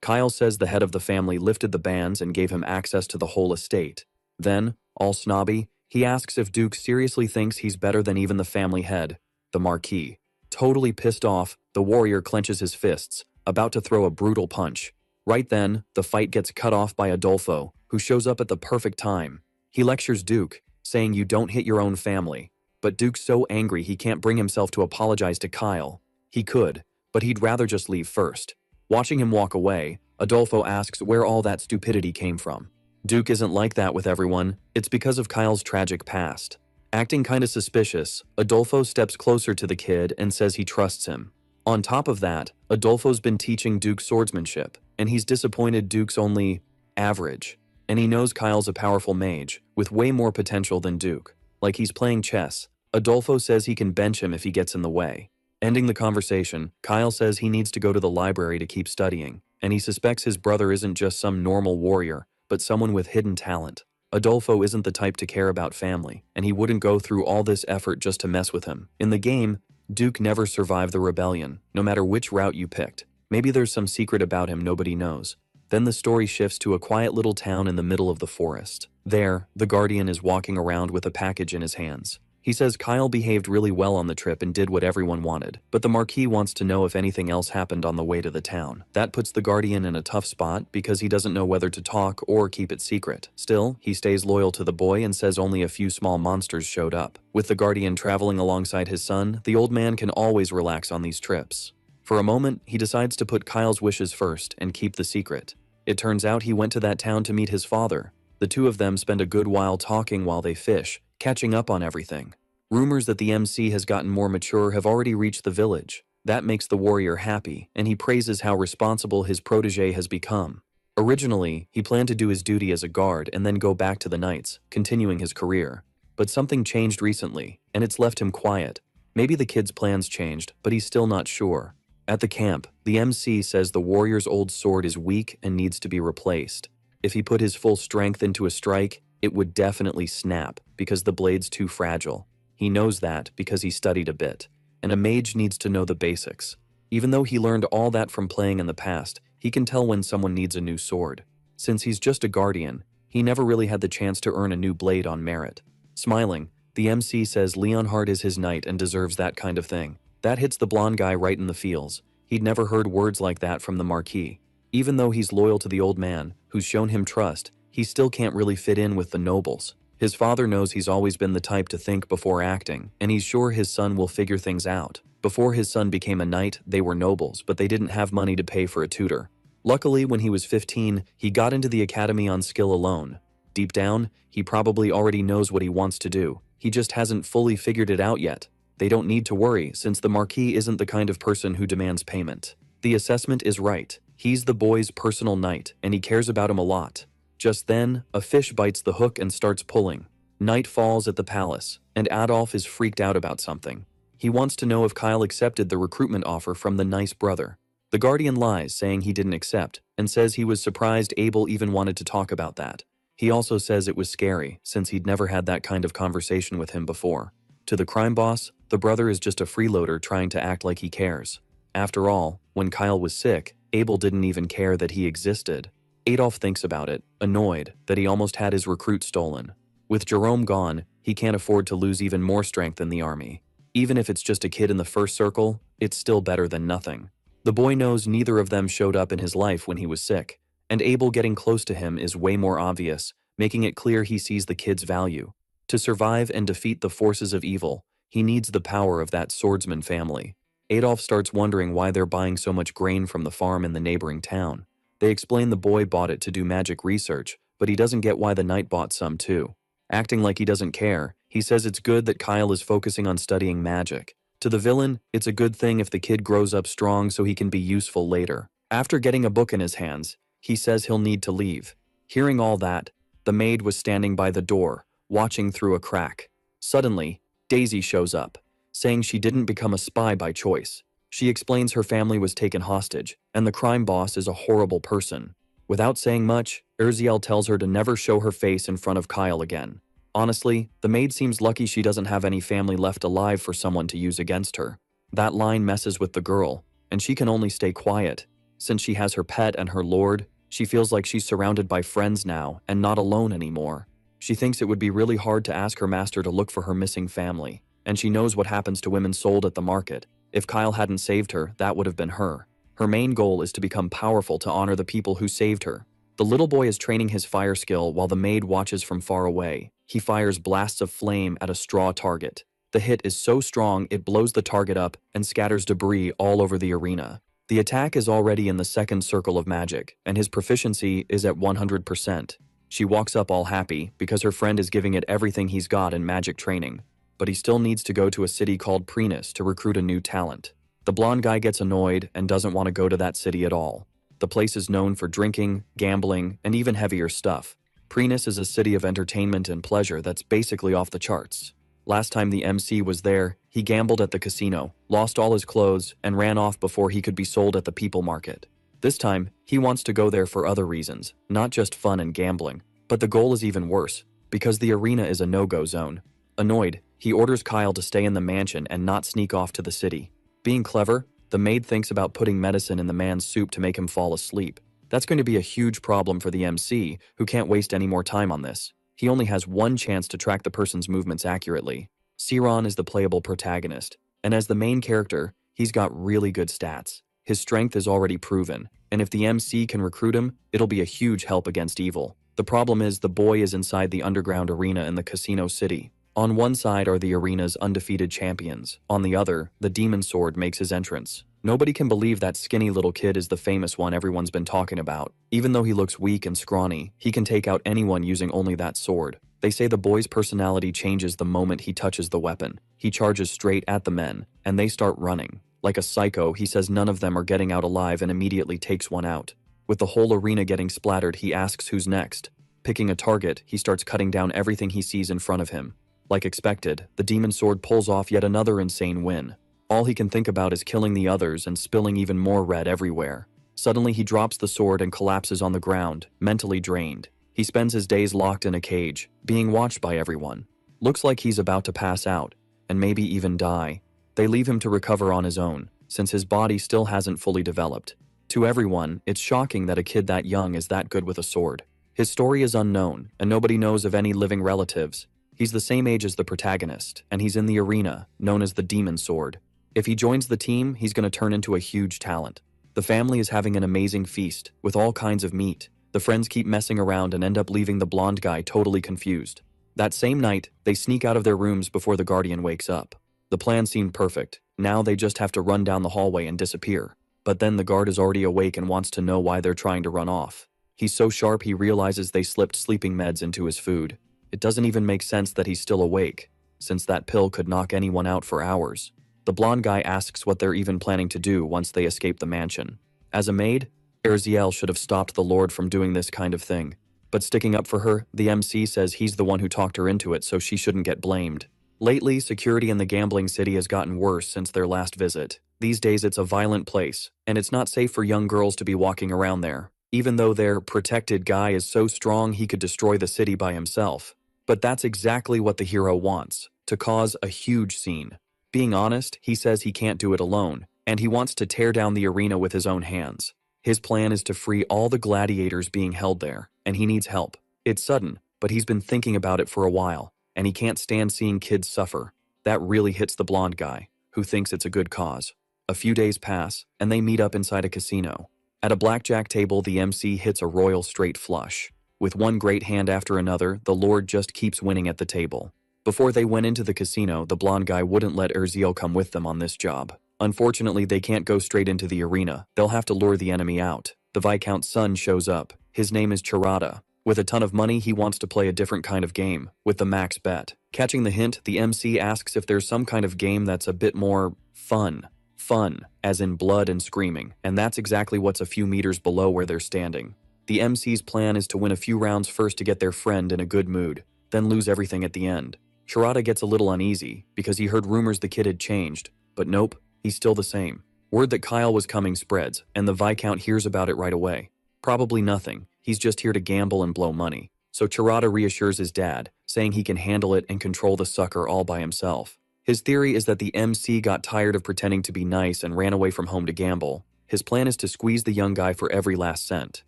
Kyle says the head of the family lifted the bans and gave him access to the whole estate. Then, all snobby, he asks if Duke seriously thinks he's better than even the family head, the Marquis. Totally pissed off, the warrior clenches his fists, about to throw a brutal punch. Right then, the fight gets cut off by Adolfo, who shows up at the perfect time. He lectures Duke, saying you don't hit your own family. But Duke's so angry he can't bring himself to apologize to Kyle. He could, but he'd rather just leave first. Watching him walk away, Adolfo asks where all that stupidity came from. Duke isn't like that with everyone, it's because of Kyle's tragic past. Acting kinda suspicious, Adolfo steps closer to the kid and says he trusts him. On top of that, Adolfo's been teaching Duke swordsmanship, and he's disappointed Duke's only average. And he knows Kyle's a powerful mage, with way more potential than Duke. Like he's playing chess, Adolfo says he can bench him if he gets in the way. Ending the conversation, Kyle says he needs to go to the library to keep studying, and he suspects his brother isn't just some normal warrior, but someone with hidden talent. Adolfo isn't the type to care about family, and he wouldn't go through all this effort just to mess with him. In the game, Duke never survived the rebellion, no matter which route you picked. Maybe there's some secret about him nobody knows. Then the story shifts to a quiet little town in the middle of the forest. There, the Guardian is walking around with a package in his hands. He says Kyle behaved really well on the trip and did what everyone wanted, but the Marquis wants to know if anything else happened on the way to the town. That puts the Guardian in a tough spot because he doesn't know whether to talk or keep it secret. Still, he stays loyal to the boy and says only a few small monsters showed up. With the Guardian traveling alongside his son, the old man can always relax on these trips. For a moment, he decides to put Kyle's wishes first and keep the secret. It turns out he went to that town to meet his father. The two of them spend a good while talking while they fish, catching up on everything. Rumors that the MC has gotten more mature have already reached the village. That makes the warrior happy, and he praises how responsible his protege has become. Originally, he planned to do his duty as a guard and then go back to the knights, continuing his career. But something changed recently, and it's left him quiet. Maybe the kid's plans changed, but he's still not sure. At the camp, the MC says the warrior's old sword is weak and needs to be replaced. If he put his full strength into a strike, it would definitely snap because the blade's too fragile. He knows that because he studied a bit, and a mage needs to know the basics. Even though he learned all that from playing in the past, he can tell when someone needs a new sword. Since he's just a guardian, he never really had the chance to earn a new blade on merit. Smiling, the MC says Leonhard is his knight and deserves that kind of thing. That hits the blonde guy right in the feels. He'd never heard words like that from the Marquis. Even though he's loyal to the old man, who's shown him trust, he still can't really fit in with the nobles. His father knows he's always been the type to think before acting, and he's sure his son will figure things out. Before his son became a knight, they were nobles, but they didn't have money to pay for a tutor. Luckily, when he was 15, he got into the academy on skill alone. Deep down, he probably already knows what he wants to do. He just hasn't fully figured it out yet. They don't need to worry, since the Marquis isn't the kind of person who demands payment. The assessment is right. He's the boy's personal knight, and he cares about him a lot. Just then, a fish bites the hook and starts pulling. Night falls at the palace, and Adolf is freaked out about something. He wants to know if Kyle accepted the recruitment offer from the nice brother. The Guardian lies, saying he didn't accept, and says he was surprised Abel even wanted to talk about that. He also says it was scary, since he'd never had that kind of conversation with him before. To the crime boss, the brother is just a freeloader trying to act like he cares. After all, when Kyle was sick, Abel didn't even care that he existed. Adolf thinks about it, annoyed that he almost had his recruit stolen. With Jerome gone, he can't afford to lose even more strength in the army. Even if it's just a kid in the first circle, it's still better than nothing. The boy knows neither of them showed up in his life when he was sick, and Abel getting close to him is way more obvious, making it clear he sees the kid's value. To survive and defeat the forces of evil, he needs the power of that swordsman family. Adolf starts wondering why they're buying so much grain from the farm in the neighboring town. They explain the boy bought it to do magic research, but he doesn't get why the knight bought some too. Acting like he doesn't care, he says it's good that Kyle is focusing on studying magic. To the villain, it's a good thing if the kid grows up strong so he can be useful later. After getting a book in his hands, he says he'll need to leave. Hearing all that, the maid was standing by the door, watching through a crack. Suddenly, Daisy shows up, saying she didn't become a spy by choice. She explains her family was taken hostage, and the crime boss is a horrible person. Without saying much, Urziel tells her to never show her face in front of Kyle again. Honestly, the maid seems lucky she doesn't have any family left alive for someone to use against her. That line messes with the girl, and she can only stay quiet. Since she has her pet and her lord, she feels like she's surrounded by friends now and not alone anymore. She thinks it would be really hard to ask her master to look for her missing family, and she knows what happens to women sold at the market. If Kyle hadn't saved her, that would have been her. Her main goal is to become powerful to honor the people who saved her. The little boy is training his fire skill while the maid watches from far away. He fires blasts of flame at a straw target. The hit is so strong it blows the target up and scatters debris all over the arena. The attack is already in the second circle of magic, and his proficiency is at 100%. She walks up all happy because her friend is giving it everything he's got in magic training. But he still needs to go to a city called Prenus to recruit a new talent. The blonde guy gets annoyed and doesn't want to go to that city at all. The place is known for drinking, gambling, and even heavier stuff. Prenus is a city of entertainment and pleasure that's basically off the charts. Last time the MC was there, he gambled at the casino, lost all his clothes, and ran off before he could be sold at the people market. This time, he wants to go there for other reasons, not just fun and gambling. But the goal is even worse, because the arena is a no-go zone. Annoyed, he orders Kyle to stay in the mansion and not sneak off to the city. Being clever, the maid thinks about putting medicine in the man's soup to make him fall asleep. That's going to be a huge problem for the MC, who can't waste any more time on this. He only has one chance to track the person's movements accurately. Siron is the playable protagonist, and as the main character, he's got really good stats. His strength is already proven, and if the MC can recruit him, it'll be a huge help against evil. The problem is the boy is inside the underground arena in the casino city. On one side are the arena's undefeated champions. On the other, the demon sword makes his entrance. Nobody can believe that skinny little kid is the famous one everyone's been talking about. Even though he looks weak and scrawny, he can take out anyone using only that sword. They say the boy's personality changes the moment he touches the weapon. He charges straight at the men, and they start running. Like a psycho, he says none of them are getting out alive and immediately takes one out. With the whole arena getting splattered, he asks who's next. Picking a target, he starts cutting down everything he sees in front of him. Like expected, the demon sword pulls off yet another insane win. All he can think about is killing the others and spilling even more red everywhere. Suddenly he drops the sword and collapses on the ground, mentally drained. He spends his days locked in a cage, being watched by everyone. Looks like he's about to pass out, and maybe even die. They leave him to recover on his own, since his body still hasn't fully developed. To everyone, it's shocking that a kid that young is that good with a sword. His story is unknown, and nobody knows of any living relatives. He's the same age as the protagonist, and he's in the arena, known as the Demon Sword. If he joins the team, he's going to turn into a huge talent. The family is having an amazing feast, with all kinds of meat. The friends keep messing around and end up leaving the blonde guy totally confused. That same night, they sneak out of their rooms before the guardian wakes up. The plan seemed perfect. Now they just have to run down the hallway and disappear. But then the guard is already awake and wants to know why they're trying to run off. He's so sharp he realizes they slipped sleeping meds into his food. It doesn't even make sense that he's still awake, since that pill could knock anyone out for hours. The blonde guy asks what they're even planning to do once they escape the mansion. As a maid, Urziel should have stopped the Lord from doing this kind of thing. But sticking up for her, the MC says he's the one who talked her into it, so she shouldn't get blamed. Lately, security in the gambling city has gotten worse since their last visit. These days it's a violent place, and it's not safe for young girls to be walking around there, even though their protected guy is so strong he could destroy the city by himself. But that's exactly what the hero wants, to cause a huge scene. Being honest, he says he can't do it alone, and he wants to tear down the arena with his own hands. His plan is to free all the gladiators being held there, and he needs help. It's sudden, but he's been thinking about it for a while, and he can't stand seeing kids suffer. That really hits the blonde guy, who thinks it's a good cause. A few days pass, and they meet up inside a casino. At a blackjack table, the MC hits a royal straight flush. With one great hand after another, the Lord just keeps winning at the table. Before they went into the casino, the blonde guy wouldn't let Erzio come with them on this job. Unfortunately, they can't go straight into the arena. They'll have to lure the enemy out. The Viscount's son shows up. His name is Charada. With a ton of money, he wants to play a different kind of game, with the max bet. Catching the hint, the MC asks if there's some kind of game that's a bit more fun. Fun, as in blood and screaming, and that's exactly what's a few meters below where they're standing. The MC's plan is to win a few rounds first to get their friend in a good mood, then lose everything at the end. Charada gets a little uneasy, because he heard rumors the kid had changed, but nope, he's still the same. Word that Kyle was coming spreads, and the Viscount hears about it right away. Probably nothing, he's just here to gamble and blow money. So Charada reassures his dad, saying he can handle it and control the sucker all by himself. His theory is that the MC got tired of pretending to be nice and ran away from home to gamble. His plan is to squeeze the young guy for every last cent.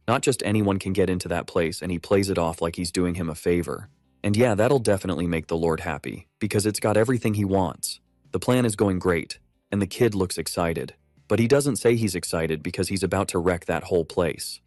Not just anyone can get into that place, and he plays it off like he's doing him a favor. And yeah, that'll definitely make the Lord happy, because it's got everything he wants. The plan is going great, and the kid looks excited. But he doesn't say he's excited because he's about to wreck that whole place.